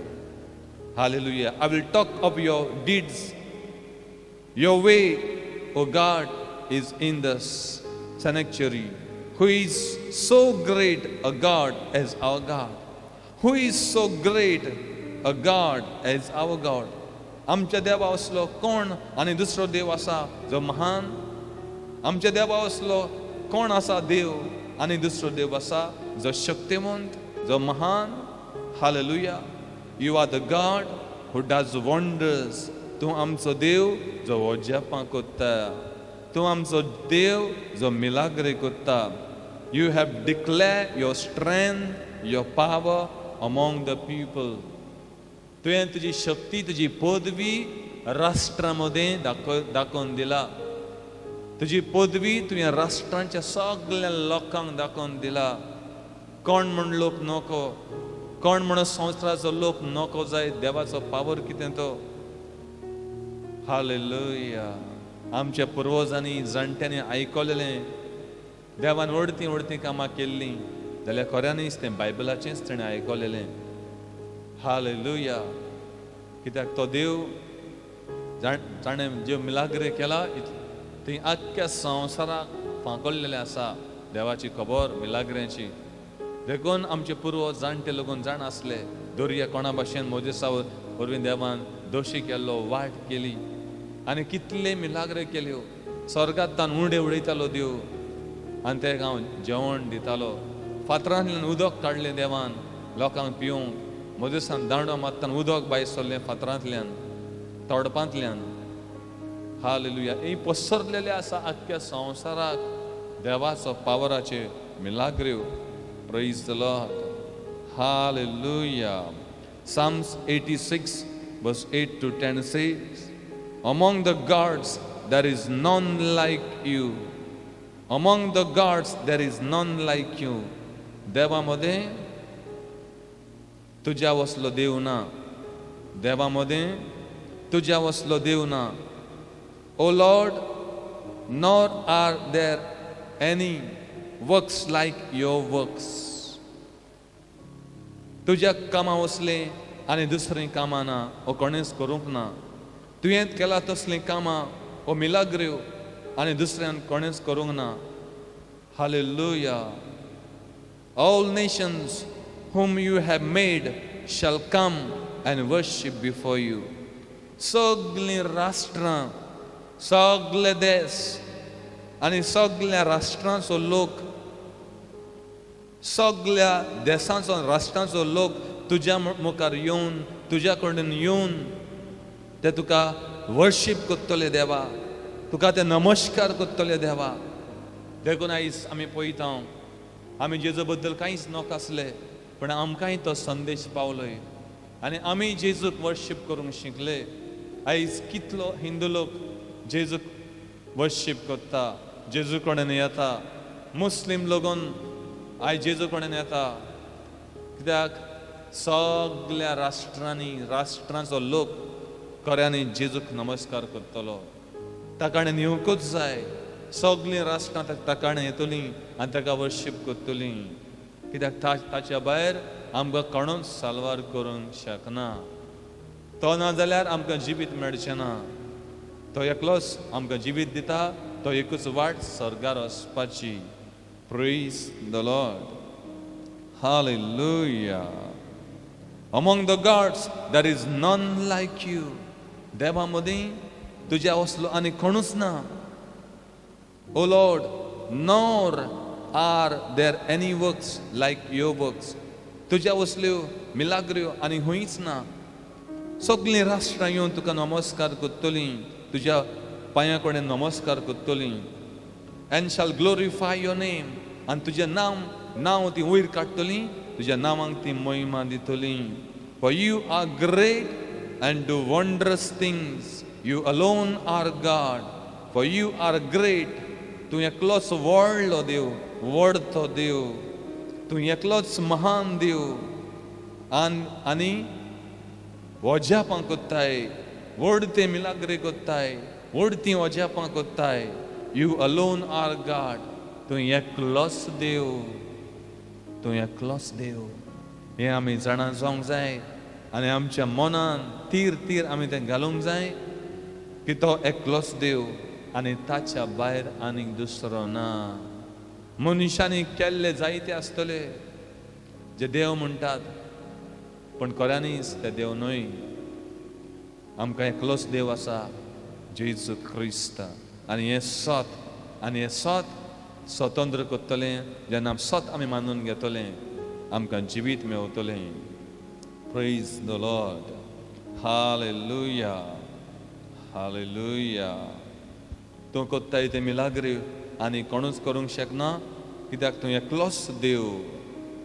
Hallelujah. I will talk of your deeds. Your way, O God, is in the sanctuary. Who is so great a God as our God? Who is so great a God as our God? आमच्या देवा असलो कोण आनी दुसरो देव आसा जो महान? आमच्या देवा असलो कोण आसा देव आनी दुसरो देव आसा जो शक्तिमंत, जो महान? Hallelujah. You are the God who does wonders. तूं आमचो देव जो वजेपां करता. तूं आमचो देव जो मिलाग्रे करता. You have declared your strength, your power among the people. तुवें तुजी शक्ती, तुजी पदवी राष्ट्रांमध्ये दाखोवन दिला. तुजी पदवी तुवें राष्ट्रांच्या सगळ्या लोकांक दाखोवन दिला. कोण म्हण लोक नको, कोण म्हण संवसाराचो लोक नको जाय. देवाचो पावर कितें तो. हालेलुया. आमच्या पुर्वजांनी जाणट्यांनी आयकलेलें, देवान व्हडतीं कामां केल्लीं जाल्यार खऱ्यांनीच तें बायबलाचेंच ताणें आयकलेलें. हालेलुया. कित्याक तो देव ताणें ज्यो मिलाग्रे केला ती आख्ख्या संवसाराक फांकळलेलें आसा. देवाची खबर मिलाग्र्यांची देखून आमचे पुर्वज जाणटे लोगून जाण आसले. दर्या कोणा भाशेन मोजेसा वरवीं देवान दोशी केल्लो, वाट केली आनी कितले मिलाग्रे केल्यो. स्वर्गांतल्यान उंडे उडयतालो देव आनी ते हांव जेवण दितालो. फातरांतल्यान उदक काडलें देवान लोकांक पिवंक. मोजेसान दांडो मारतना उदक भायर सरलें फातरांतल्यान, तोडपांतल्यान. हालेलुया. ही पसरलेले आसा आख्ख्या संवसाराक देवाचो पावराचे मिलाग्र्यो. Praise the Lord. Hallelujah. Psalms 86 verse 8 to 10 says, among the gods there is none like you. Among the gods there is none like you. देवामध्ये तुझ्या वसलो देव ना. देवामध्ये तुझ्या वसलो देव ना. O Lord, nor are there any works like your works. तुझ्या कामां वसलें आनी दुसरीं कामां ना. ओ कोणेंच करूंक ना. तुवें केला तसलीं कामां, ओ मिलाग्र्यो आनी दुसऱ्यान कोणेंच करूंक ना. Hallelujah. All nations whom you have made shall come and worship before you. सगळीं राष्ट्रां, सगळे देश आनी सगळ्या राष्ट्रांचो लोक, सगळ्या देशांचो राष्ट्रांचो लोक तुज्या मुखार येवन, तुज्या कडेन येवन ते तुका वर्शीप करतले देवा. तुका ते नमस्कार करतले देवा. देखून आयज आमी पळयता, आमी जेजू बद्दल कांयच नोकासले पण आमकांय तो संदेश पावलोय आनी आमी जेजूक वर्शीप करूंक शिकले. आयज कितलो हिंदू लोक जेजूक वर्शीप करता, जेजू कडेन येता. मुस्लीम लोगून आयज जेजू कडेन येता. कित्याक सगळ्या राष्ट्रांचो लोक खऱ्यांनी जेजूक नमस्कार करतलो. ताका येवंकूच जाय. सगळीं राष्ट्रां ताका येतलीं आनी ताका वर्शीप करतलीं. कित्याक ताच्या भायर आमकां कोणूच साल्वार करूंक शकना. तो ना जाल्यार आमकां जिवीत मेळचें ना. तो एकलोच आमकां जिवीत दिता. तो एकूच वाट स्वर्गार वचपाची. Praise the Lord. Hallelujah. Among the gods there is none like you. देवा मदीं तुझ्या असलो आनी कोणूच ना. O Lord, nor are there any works like your works. तुझ्या असल्यो मिलाग्र्यो आनी खंयच ना. सगळीं राष्ट्रां येवन तुका नमस्कार करतलीं, तुज्या पांया कडेन नमस्कार करतलीं. And shall glorify your name. आनी तुजें नांव ती वयर काडटलीं, तुज्या नांवांक ती महिमा दितलीं. For you are great and do wondrous things. You alone are God. For you are great. तूं एकलोच व्हडलो देव, व्हडतो देव. तूं एकलोच महान देव. आनी वजापां कोत्ताय, व्हडते मिलाग्रे कोत्ताय, व्हडतीं वजापां कोत्ताय. You alone are God. तूं एकलोच देव, तूं एकलोच देव. हें आमी जाणा जावंक जाय आनी आमच्या मनान तीर तीर आमी तें घालूंक जाय की तो एकलोच देव आनी ताच्या भायर आनीक दुसरो ना. मनशांनी केल्ले जायते आसतले जे देव म्हणटात, पण खऱ्यांनीच ते देव न्हय. आमकां एकलोच देव आसा, जेजू क्रिस्त. आनी हें सत स्वतंत्र करतलें. जेन्ना सत आमी मानून घेतलें, आमकां जिवीत मेळटलें. Praise the Lord. Hallelujah, hallelujah. तूं कोत्ताय ते मिलाग्रे आनी कोणूच करूंक शकना, कित्याक तूं एकलोच देव.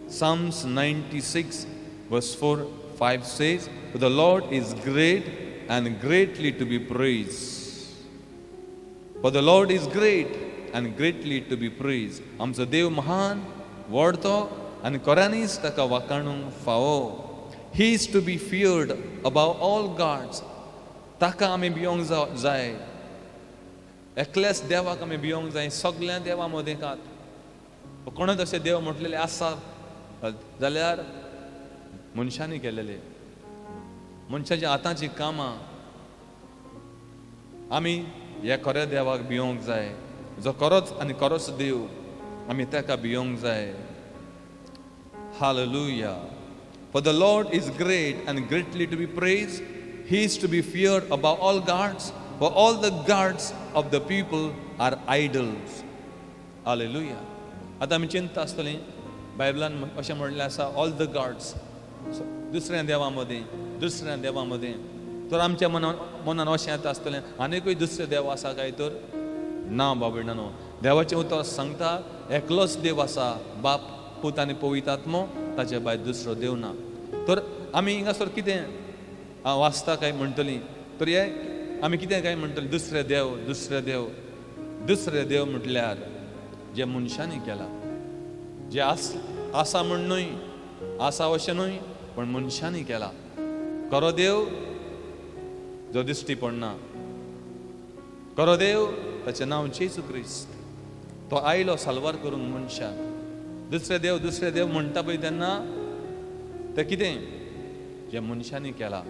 Psalms 96 verse 4-5 says, the Lord is great and greatly to be praised. For the Lord is great and greatly to be praised. आमचो देव महान, व्हडतो आनी खऱ्यांनीच ताका वाखाणूंक फावो. He is to be feared above all gods. ताका आमी भियोंक जाय. एकल्याच देवाक आमी भियोंक जाय, सगळ्या देवा मदें कात. कोणूच अशें देव म्हटलेले आसा जाल्यार मनशांनी केलेले, मनशाच्या हातांची कामां. आमी ह्या खऱ्या देवाक भियोंक जाय, जो खरोच आनी खरोच देव. आमी ताका भियोंक जाय. Hallelujah. For the Lord is great and greatly to be praised. He is to be feared above all gods. For all the gods of the people are idols. Hallelujah. आतां आमी चिंता आसतलीं, बायबलान अशें म्हणलें आसा, ऑल द गॉड्स, दुसऱ्या देवा मदें. तर आमच्या मनान अशें येता आसतलें, आनीकूय दुसरे देव आसा काय? तर ना बाबड्यानो. देवाचें उतर सांगता, एकलोच देव आसा, बाप, पूत आनी पवित्र आत्मो, ताचे भायर दुसरो देव ना. तर आमी हिंगासर कितें वाचता काय म्हणटलीं, तर हे आमी कितें काय म्हणटलीं, दुसरे देव म्हटल्यार जे मनशांनी केला, जे आसा म्हण न्हय, आसा अशें न्हय, पण मनशांनी केला. खरो देव जो दिश्टी पडना, खरो देव ताचें नांव जेजू क्रिस्त. तो आयलो साल्वार करूंक मनशाक. दुसरे देव म्हणटा पळय तेन्ना ते कितें, जे मनशांनी केला.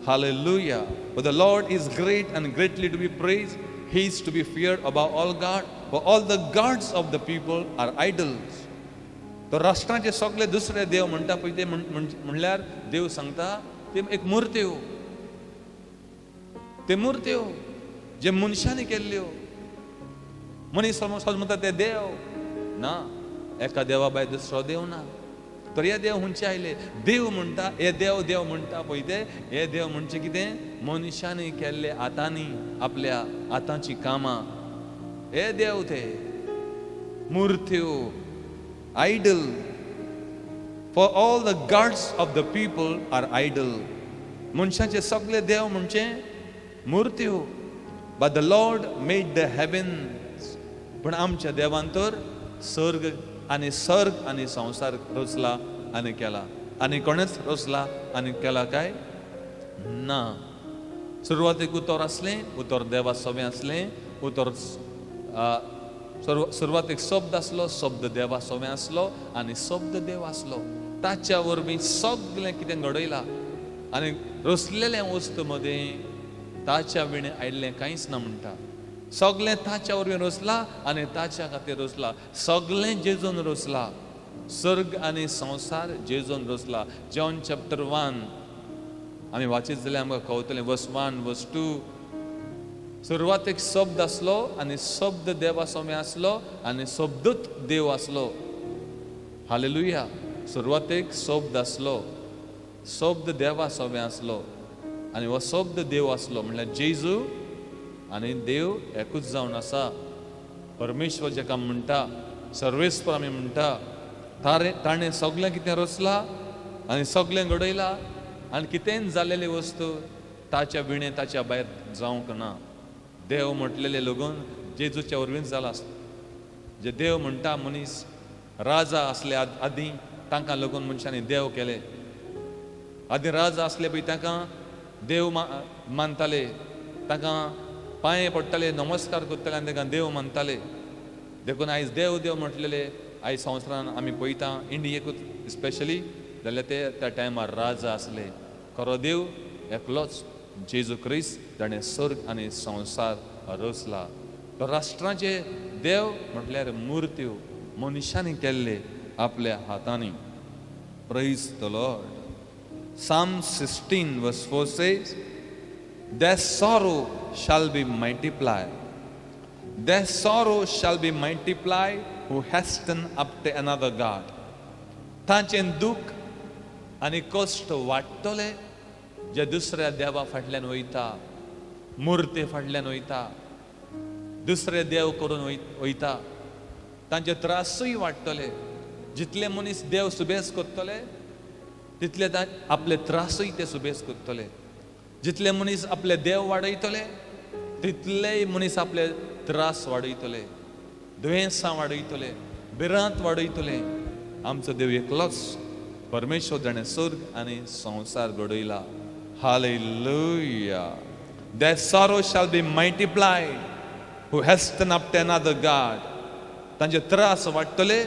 Hallelujah. For the Lord is great and greatly to be praised. He is to be feared above all God. For all the gods of the people are idols. तो राष्ट्रांचे सगळे दुसरे देव म्हणटा पळय ते म्हणल्यार देव सांगता ते एक मुर्त्यो. ते मुर्त्यो जे मनशांनी केल्ल्यो. मनीस समज म्हणटा ते देव ना, एका देवा भायर दुसरो देव ना. तर हे देव खंयचे आयले? देव म्हणटा, हे देव म्हणटा पळय ते, हे देव म्हणजे कितें? मनशांनी केल्ले, हातांनी, आपल्या हातांची कामां. हे देव ते मुर्त्यो, idol. For all the gods of the people are idol. मनशांचे सगळे देव म्हणजे मुर्त्यो. But the Lord made the heavens. पण आमच्या देवान तर सर्ग आनी संसार रचला आनी केला. आनी कोणेच रचला आनी केला काय? ना. सुरवातेक उतर आसलें, उतर देवा सोबें आसलें, उतर सुरवातेक शब्द आसलो, शब्द देवा सोबें आसलो आनी शब्द देव आसलो. ताच्या वरवीं सगळें कितें घडयलां. आनी रचलेल्या वस्तू मदें ताच्या विणे आयिल्लें कांयच ना म्हणटा. सगळें ताच्या वरवीं रचलां आनी ताच्या खातीर रचलां. सगळें जेजून रचलां. सर्ग आनी संसार जेजून रचला. जॉन चॅप्टर 1 आमी वाचीत जाल्यार आमकां कळटलें. वर्स 1 वर्स 2 सुरवातेक शब्द असलो आणि शब्द देवा सोमे असलो आणि शब्दूत देव असलो. हालेलुया. सुरवातेक शब्द असलो, शब्द देवा सोमे असलो आणि हो शब्द देव असलो म्हणल्यार जेजू आणि देव एकूच जावन आसा. परमेश्वर जेका म्हणटा, सर्वेस्पर आमी म्हणटा, ताणें सगळें कितें रचलां आनी सगळें घडयलां आनी कितेंय जाल्लेली वस्तू ताच्या विणे ताच्या भायर जावंक ना. देव म्हटलेले लोगून जेजूच्या वरवीं जाला. जे देव म्हणटा मनीस राजा असले आदीं तांकां लागून मनशांनी देव केले. आदीं राजा असले पळय तांकां देव मानताले, तांकां पांये पडटाले, नमस्कार करताले आनी तांकां देव मानताले. देखून आयज देव देव म्हटलेले आयज संवसारान आमी पळयता, इंडियेकूच स्पेशली, जाल्यार ते त्या टायमार राजा असले. खरो देव एकलोच जेजू क्रिस्त, ताणें स्वर्ग आनी संवसार रचला. तो राष्ट्रांचे देव म्हटल्यार मुर्त्यो मनशांनी केल्ले आपल्या हातांनी. Praise the Lord. Psalm 16 verse 4 says, their sorrow shall be multiplied. Their sorrow shall be multiplied who hasten up to another God. तांचें दुख आनी कश्ट वाडटले जे दुसऱ्या देवा फाटल्यान वयता, मुर्ते फाटल्यान वयता, दुसरे देव करून वयता. तांचे त्रासूय वाडटले. जितले मनीस देव सुबेज करतले तितले आपले त्रासूय ते सुबेज करतले. जितले मनीस आपले देव वाडयतले तितलेय मनीस आपले त्रास वाडयतले, दुयेंसां वाडयतले, भिरांत वाडयतले. आमचो देव एकलोच परमेश्वर, जाणें स्वर्ग आनी संवसार घडयला. Hallelujah. Their sorrow shall be multiplied who hasten up to another God. तांचे त्रास वाडटले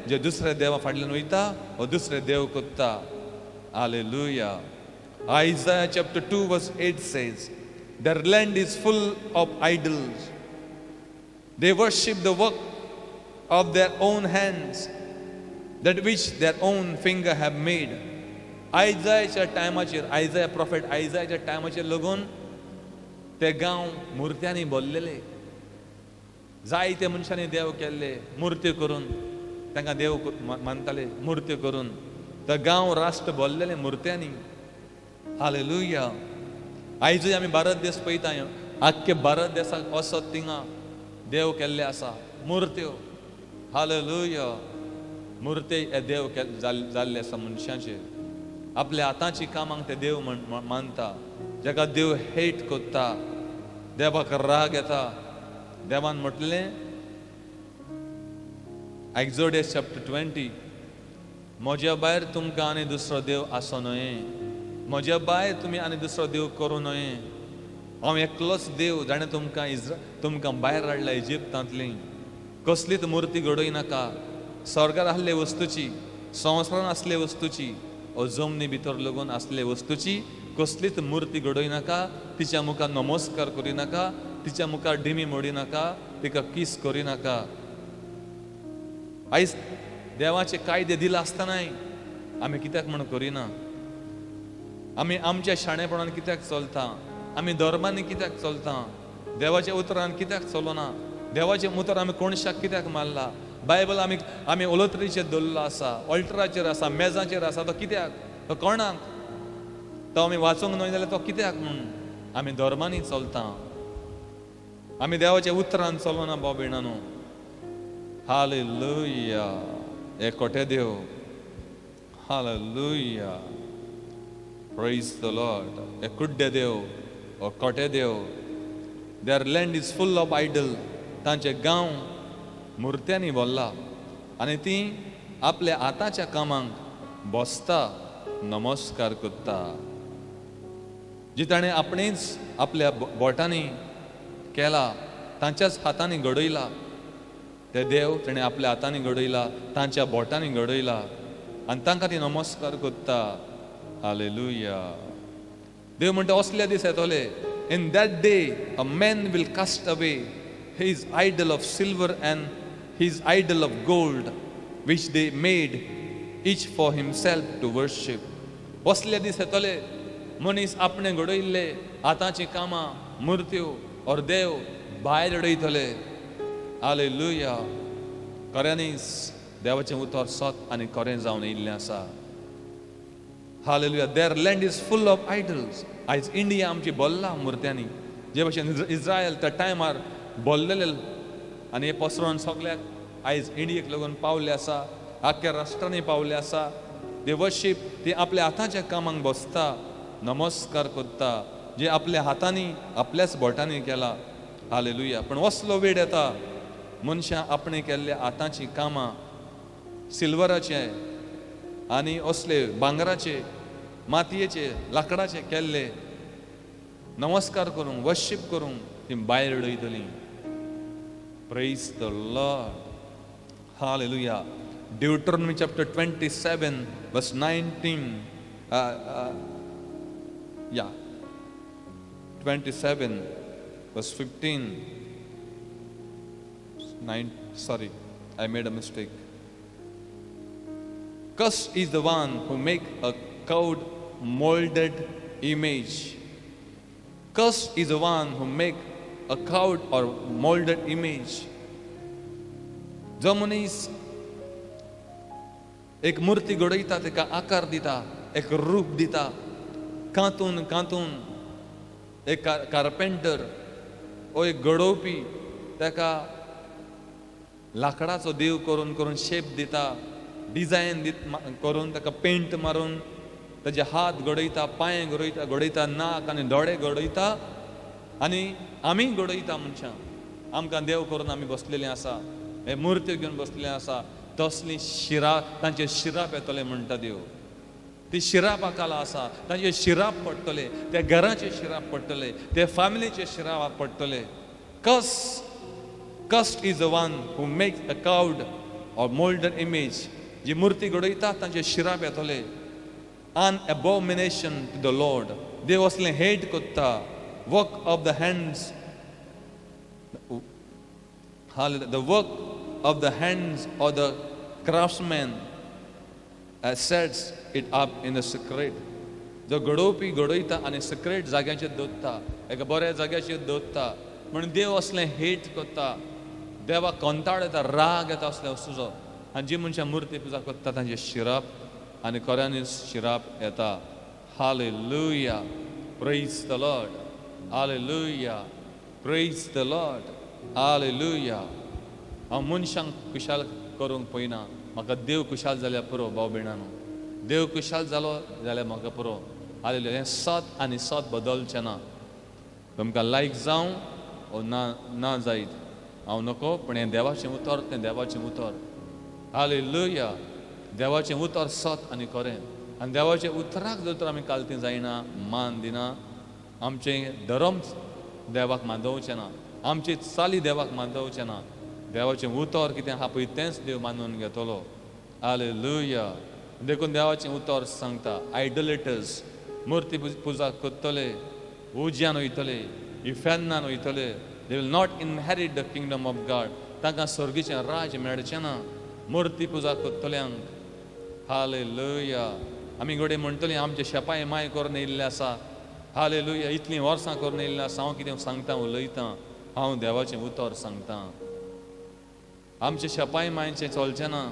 जे दुसऱ्या देवा फाटल्यान वयता वा दुसरे देव करता. Hallelujah. Isaiah chapter 2 verse 8 says, their land is full of idols. They worship the work of their own hands, that which their own finger have made. आयजायाच्या टायमाचेर, आयजाया प्रॉफेट आयजायाच्या टायमाचेर लागून ते गांव मुर्त्यांनी भरलेले. जायते मनशांनी देव केल्ले मुर्त्यो करून, तांकां देव मानताले मुर्त्यो करून. ते गांव राष्ट्र भरलेले मुर्त्यांनी. हालेलुया. आयजूय आमी भारत देश पळयता, आख्खे भारत देशाक असो थिंगा देव केल्ले आसा मुर्त्यो. हालेलुया. मुर्ते हे देव जाल्ले आसा मनशांचे. आपल्या हातांची कामांक ते देव मानता. जाका देव हेट करता, देवाक राग येता. देवान म्हटलें एक्झोडस चॅप्टर 20, म्हज्या भायर तुमकां आनी दुसरो देव आसो न्हय. म्हज्या भायर तुमी आनी दुसरो देव करूं न्हय. हांव एकलोच देव, जाणें तुमकां भायर हाडला इजिप्तांतली. कसलीच मुर्ती घडोय नाका. स्वर्गार आसले वस्तूची, संवसारान आसले वस्तूची, जमनी भितर लागून आसले वस्तूची कसलीच मुर्ती घडोय नाका. तिच्या मुखार नमस्कार करी नाका, तिच्या मुखार डिमी मोडी नाका, तिका किस करी नाका. आयज देवाचे कायदे दिला आसतनाय आमी कित्याक म्हण करिना? आमी आमच्या शाणेपणान कित्याक चलता? आमी धर्मांनी कित्याक चलता? देवाच्या उतरान कित्याक चलोना? देवाचे उतर आमी कोणशाक कित्याक मारला? बायबल आमी ओलोत्रीचेर दवरलो आसा, ऑल्टराचेर आसा, मेजाचेर आसा. तो कित्याक? तो कोणाक? तो आमी वाचूंक न्हय जाल्यार तो कित्याक म्हूण? आमी धर्मांनी चलता, आमी देवाच्या उतरान चलोना बाबीणानो. हालेलुया. हे कोटे देव. हालेलुया. Praise the Lord. हे कुड्डे देव, हो कोटे देव. Their land is full of idol. तांचे गांव मुर्त्यांनी भरला आनी ती आपल्या हाताच्या कामांक बसता, नमस्कार करता. जी ताणें आपणेच आपल्या बोटांनी केला, तांच्याच हातांनी घडयला. ते देव ताणें आपल्या हातांनी घडयला, तांच्या बोटांनी घडयला आनी तांकां ती नमस्कार करता. हालेलुया. देव म्हणटा असले दीस येतले. In that day a man will cast away his idol of silver and his idol of gold, which they made each for himself to worship. असले दीस येतले मनीस आपणे घडयल्ले हातांची कामां, मुर्त्यो और देव भायर उडयतले हालेलुया खऱ्यांनीच देवाचें उतर सत आनी खरें जावन येयल्लें आसा hallelujah there land is full of idols आयज इंडिया आमची भरला मुर्त्यांनी जे भशेन इस्रायल त्या टायमार भरलेले आनी हे पसरोन सगल्याक आयज इंडियेक लागून पावले आसा आख्या राष्ट्रांनी पावले आसा दे वर्शीप ते आपल्या हाताच्या कामाक बसता नमस्कार करता जे आपल्या हातांनी आपल्याच बोटांनी केला हालेलुया पण असलो वेळ येता मनशां आपणे केल्ल्या हातांची कामां सिल्वराचे आनी असले भांगराचे मातयेचे लाकडाचे केल्ले नमस्कार करूंक वर्शीप करूंक ती भायर उडयतलीं praise the Lord hallelujah Deuteronomy chapter 27 verse 19 27 verse 15 sorry I made a mistake. Cursed is the one who make a cowed molded image. Cursed is the one who make a cowed or molded image. जो मनीस एक मूर्ती घडयता तेका आकार दिता एक रूप दिता कांतून कांतून एक कार्पेंटर ओ एक घडोवपी तेका लाकडाचो देव करून करून शेप दिता डिझायन करून ताका पेंट मारून ताजे हात घडयता पांय घडयता नाक आनी दोळे घडयता आनी आमी घडयता मनशां आमकां देव करून आमी बसलेले आसा हे मुर्त्यो घेवन बसलेले आसा तसली शिराप तांचे शिराप येतले म्हणटा देव ती शिराप आला आसा तांचे शिराप पडटले त्या घराचे शिराप पडटले त्या फॅमिलीचे शिराप पडटले Cursed is the one who makes a cowed or molded image. जी मूर्ती घडयता तांचे शिराप येतले an abomination to the Lord. देव असले हेट कोत्ता work of the hands the work of the hands of the craftsman sets it up in the secret. जो घडोवपी घडयता आनी सिक्रेट जाग्याचेर दवरता एका बऱ्या जाग्याचेर दवरता म्हणून देव असले हेट कोत्ता देवाक कंटाळ येता राग येता असल्या वस्तूचो आनी जी मनशां मूर्ती पुजा करता तांचे शिराप आनी खऱ्यांनीच शिराप येता hallelujah praise the Lord hallelujah praise the Lord hallelujah हांव मनशांक खुशाल करूंक पळयना म्हाका देव खुशाल जाल्यार पुरो भाव भयणानो देव खुशाल जालो जाल्यार म्हाका पुरो हालेलुया हें सत आनी सत बदलचें ना तुमकां लायक जावं ओ ना जायत हांव नको पण हें देवाचें उतर तें देवाचें उतर हालेलुया देवाचें उतर सत आनी खरें आनी देवाच्या उतराक जर तर आमी कालतीं जायना मान दिना आमचें धर्म देवाक मानदवचें ना आमची चाली देवाक मानदवचें ना देवाचें उतर कितें आहा पळय तेंच देव मानून घेतलो हालेलुया देखून देवाचें उतर सांगता आयडोलेटर्स मुर्ती पुजा करतले उज्यान वयतले इफेन्नान वयतले they will not inherit the kingdom of God तांकां स्वर्गीचें राज मेळचें ना मुर्ती पुजा करतल्यांक हालेलुया आमी घडये म्हणटलीं आमचे शेपाय माय करून येयल्ले आसा हालेलुया इतलीं वर्सां करून येयल्लें आसा हांव कितें सांगता उलयतां हांव देवाचें उतर सांगतां आमचे शेपाय मायचें चलचें ना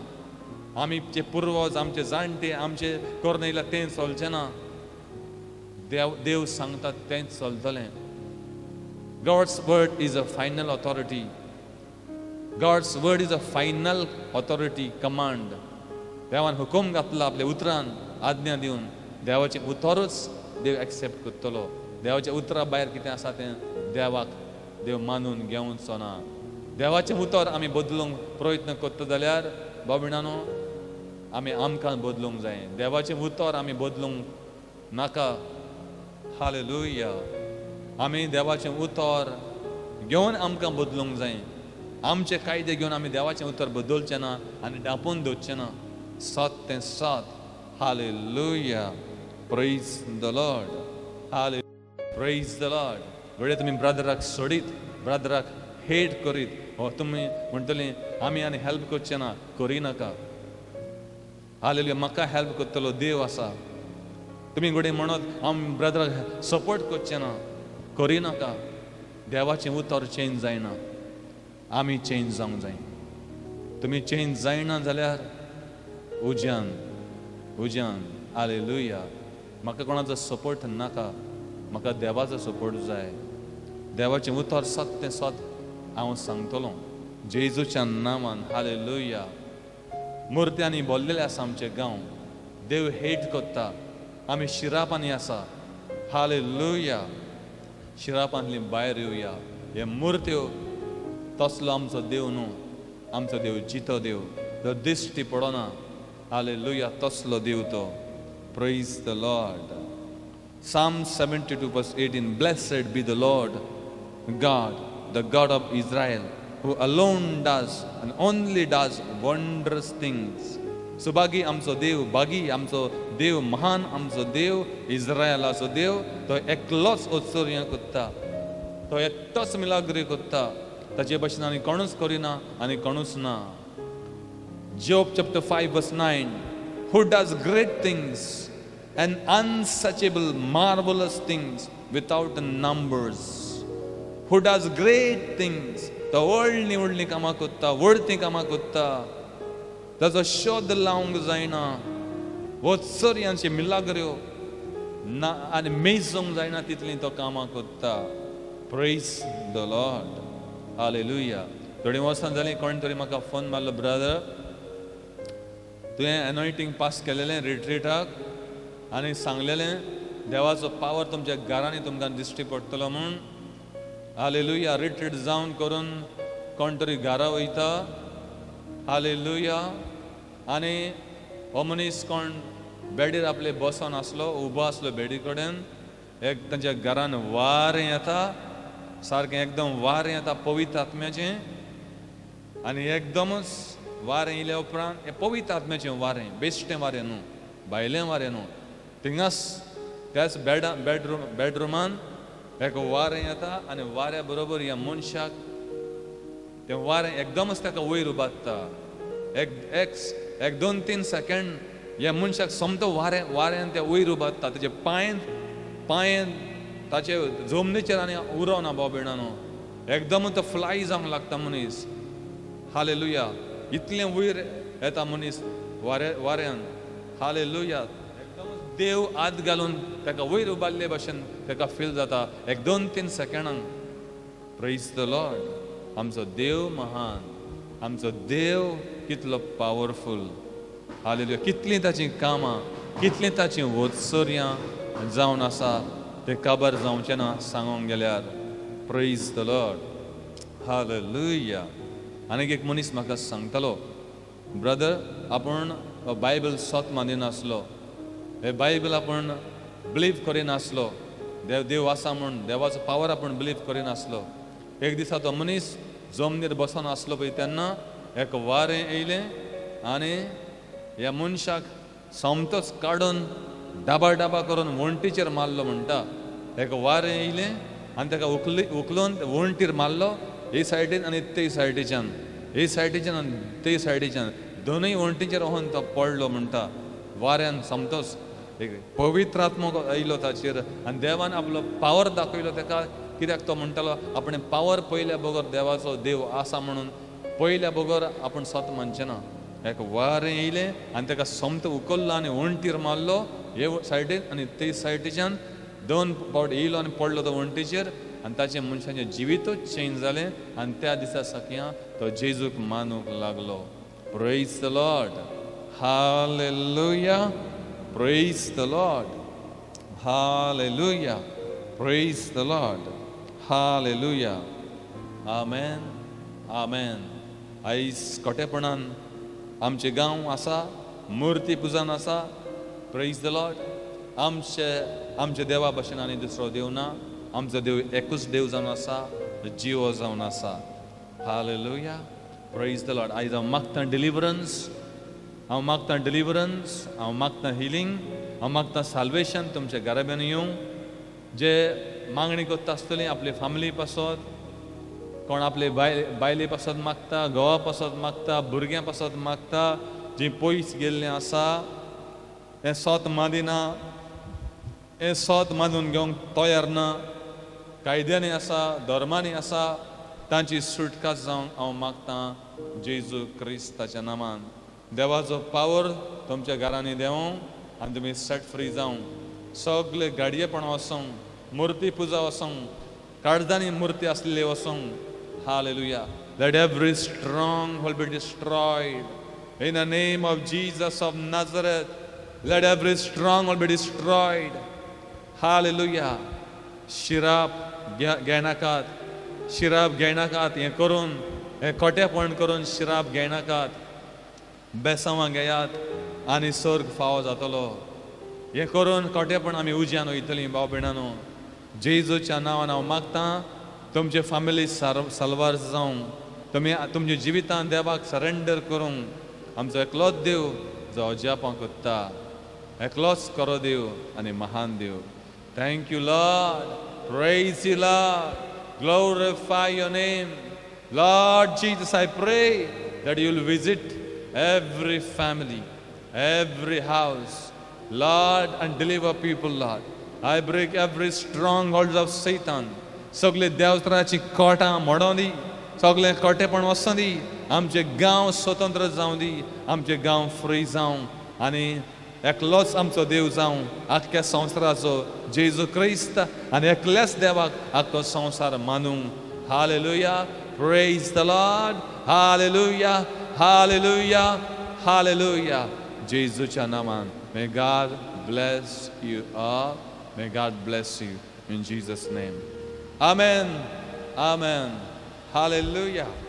आमचे पुर्वज आमचे जाणटे आमचे करून येयल्या तें चलचें ना देव सांगता तेंच चलतलें God's word is a final authority. God's word is a final authority, command. देवान हुकूम घातला आपल्या उतरान आज्ञा दिवन देवाचें उतरूच देव एक्सेप्ट करतलो देवाच्या उतरा भायर कितें आसा तें देवाक देव मानून घेवचो ना देवाचें उतर आमी बदलूंक प्रयत्न करता जाल्यार बाबीणानो आमी आमकां बदलूंक जाय देवाचें उतर आमी बदलूंक नाका हालेलुया आमी देवाचें उतर घेवन आमकां बदलूंक जाय आमचे कायदे घेवन आमी देवाचें उतर बदलचें ना आनी डांपून दवरचें ना सत तें सत हालेलुया प्रेज द लॉर्ड हाले प्रेज द लॉर्ड घडये तुमी ब्रदराक सोडीत ब्रदराक हेट करीत हो तुमी म्हणटलीं आमी आनी हेल्प करचें ना करिनाका हालेलुया म्हाका हेल्प करतलो देव आसा तुमी घडये म्हणत हांव ब्रदराक सपोर्ट करचें ना करिनाका देवाचें उतर चेंज जायना, आमी चेंज जावंक जाय. तुमी चेंज जायना जाल्यार उज्यान उज्यान हालेलुया. म्हाका कोणाचो सपोर्ट नाका, म्हाका देवाचो सपोर्ट जाय. देवाचें उतर सत तें सत हांव सांगतलो जेजूच्या नांवान. हालेलुया. मुर्त्यांनी भरलेले आसा आमचे गांव, देव हेट कोत्ता. आमी शिरापांनी आसा. हालेलुया. शिरापांतली भायर येवया. हे मुर्त्यो तसलो आमचो देव न्हू, आमचो देव जितो देव, तो दिश्टी पडना. हालेलुया. तसलो देव तो. Praise the Lord. Psalm 72 verse 18. Blessed be the Lord God, the God of Israel, who alone does and only does wondrous things. Subhagi आमचो देव, बागी आमचो देव, महान आमचो देव, इस्रायलाचो देव. तो एकलोच उत्सर्य कोत्ता, तो एकटोच मिलाग्री कोत्ता. ताचे भशेन आनी कोणूच करिना आनी कोणूच ना. Job chapter 5 verse 9. Who does great things and unsearchable marvelous things without numbers. Who does great things. तो व्हडलीं व्हडलीं कामां कोत्ता, व्हडतीं कामां कोत्ता. ताचो शोध लावंक जायना. वत्सर्यांचे मिलाग्र्यो ना आनी मेजूंक जायना तितलीं तो कामां कोत्ता. Praise the Lord. हालेलुया. थोडीं वर्सां जालीं कोण तरी म्हाका फोन मारलो, ब्रदर तुवें एनॉयटींग पास केलेलें रिट्रीटाक आनी सांगलेलें देवाचो पावर तुमच्या घरांनी तुमकां दिश्टी पडटलो म्हूण. हालेलुया. रिट्रीट जावन करून कोण तरी घरा वयता. हालेलुया. आनी हो मनीस कोण बेडीर आपले बसोन आसलो, उबो आसलो बेडी कडेन. एक तांच्या घरान वारें येता, सारकें एकदम वारें येता पवित्र आत्म्याचें. आनी एकदमच वारें येयल्या उपरांत हें पवित्र आत्म्याचें वारें, बेश्टें वारें न्हू, भायलें वारें न्हू. थिंगाच त्याच बेडरुमान एक वारें येता आनी वाऱ्या बरोबर ह्या मनशाक तें वारें एकदमच ताका वयर उबारता. एक 2-3 सेकंड ह्या मनशाक समतो वाऱ्यान तें वयर उबारता. तेजे पांय ताचे जमनीचेर आनी उरोना बोबिणा न्हू. एकदम तो फ्लाय जावंक लागता मनीस. हालेलुया. इतलें वयर येता मनीस वाऱ्यान. हालेलुया. देव आत घालून ताका वयर उबारले भशेन ताका फील जाता एक 2-3 सेकंडांक. Praise the Lord. आमचो देव महान, आमचो देव कितलो पावरफूल. हालेलुया. कितलीं ताचीं कामां, कितलीं ताचीं वत्सर्यां जावन आसा तें काबार जावचें ना सांगोंक गेल्यार. Praise the Lord. हालेलुया. आनीक एक मनीस म्हाका सांगतालो, ब्रदर आपूण बायबल स्वत मानिनासलो, हे बायबल आपूण बिलीव करिनासलो, देव आसा म्हूण देवाचो पावर आपूण बिलीव करिनासलो. एक दिसा तो मनीस जमनीर बसून आसलो पळय तेन्ना एक वारें येयलें आनी ह्या मनशाक समतोच काडून डाबा करून वणटीचेर मारलो म्हणटा. एक वारें येयलें आनी ताका उखलून वणटीर मारलो, हे सायडीन आनी ते सायडीच्यान, हे सायडीच्यान आनी ते सायडीच्यान दोनूय वणटीचेर वोन तो पडलो म्हणटा. वाऱ्यान समतोच एक पवित्र आत्मो आयलो ताचेर आनी देवान आपलो पावर दाखयलो ताका. कित्याक तो म्हणटालो आपणे पावर पयल्या बगर देवाचो देव आसा म्हणून पयल्या बगर आपूण स्वत मानचें ना. एक वारें येयलें आनी ताका समत उखल्लो आनी वणटीर मारलो, हे सायडीन आनी ते सायडीच्यान 2 फावट येयलो आनी पडलो तो वणटीचेर आनी ताचें मनशाचें जिवीतूच चेंज जालें आनी त्या दिसा साकया तो जेजूक मानूंक लागलो. Praise the Lord. Hallelujah. Praise the Lord. Hallelujah. Praise the Lord. Hallelujah. Amen. Amen. आयज खोटेपणान आमचे गांव आसा, मुर्ती पुजान आसा. Praise the Lord. आमचे देवा भशेन आनी दुसरो देव ना. आमचो देव एकूच देव जावन आसा, जिवो जावन आसा. हालेलुया. Praise the Lord. आयज हांव मागतां डिलिव्हरन्स, हांव मागतां डिलिव्हरन्स, हांव मागतां हिलींग, हांव मागतां साल्वेशन तुमच्या घराब्यान येवं. जे मागणी करता आसतलीं आपले फॅमिली पासत, कोण आपले बायले पासत मागता, घोवा पासत मागता, भुरग्यां पासत मागता, जीं पयस गेल्लीं आसा, हें स्वत मादिना, हें स्वत मादून घेवंक तयार ना. कायद्यांनी आसा धर्मांनी आसा तांची सुटकास जावंक हांव मागतां जेजू क्रिस्ताच्या नामान. देवाचो पावर तुमच्या घरांनी देवं आनी तुमी सेट फ्री जावं. सगळे गाडयेपण वसोंक, मुर्ती पुजा वसोंक, काळजांनी मुर्ती आसलेली वसोंक. Hallelujah. Let every stronghold be destroyed. In the name of Jesus of Nazareth, let every stronghold be destroyed. Hallelujah. शिराप घेनाकात, शिराप घेनाकात. हें करून, हें खोटेपण करून शिराप घेनाकात. बेसांवां घेयात आनी सर्ग फावो जातलो. हें करून खोटेपण आमी उज्यान वयतलीं भाव भयणांनो. जेजूच्या नांवान हांव मागतां तुमचे फॅमिली साल्वार जावं. तुमी तुमच्या जिवितांत देवाक सरेंडर करूंक आमचो एकलोच देव जो अजापां कोत्ता. एकलोच खरो देव आनी महान देव. Thank you, Lord. Praise you, Lord. Glorify your name. Lord Jesus, I pray that you will visit every family, every house, Lord, and deliver people, Lord. I break every stronghold of Satan. सगळे देवत्राची कोटां मोडों दी. सगळे खोटेपण वचों दी. आमचे गांव स्वतंत्र जावं दी. आमचे गांव free जावं आनी एकलोच आमचो देव जावं आख्ख्या संवसाराचो जेजू क्रिस्त आनी एकल्याच देवाक आख्खो संवसार मानूंक. Hallelujah. Praise the Lord. Hallelujah. Hallelujah. Hallelujah. जेजूच्या नामान. May God bless you all. May God bless you in Jesus' name. Amen. Amen. Hallelujah.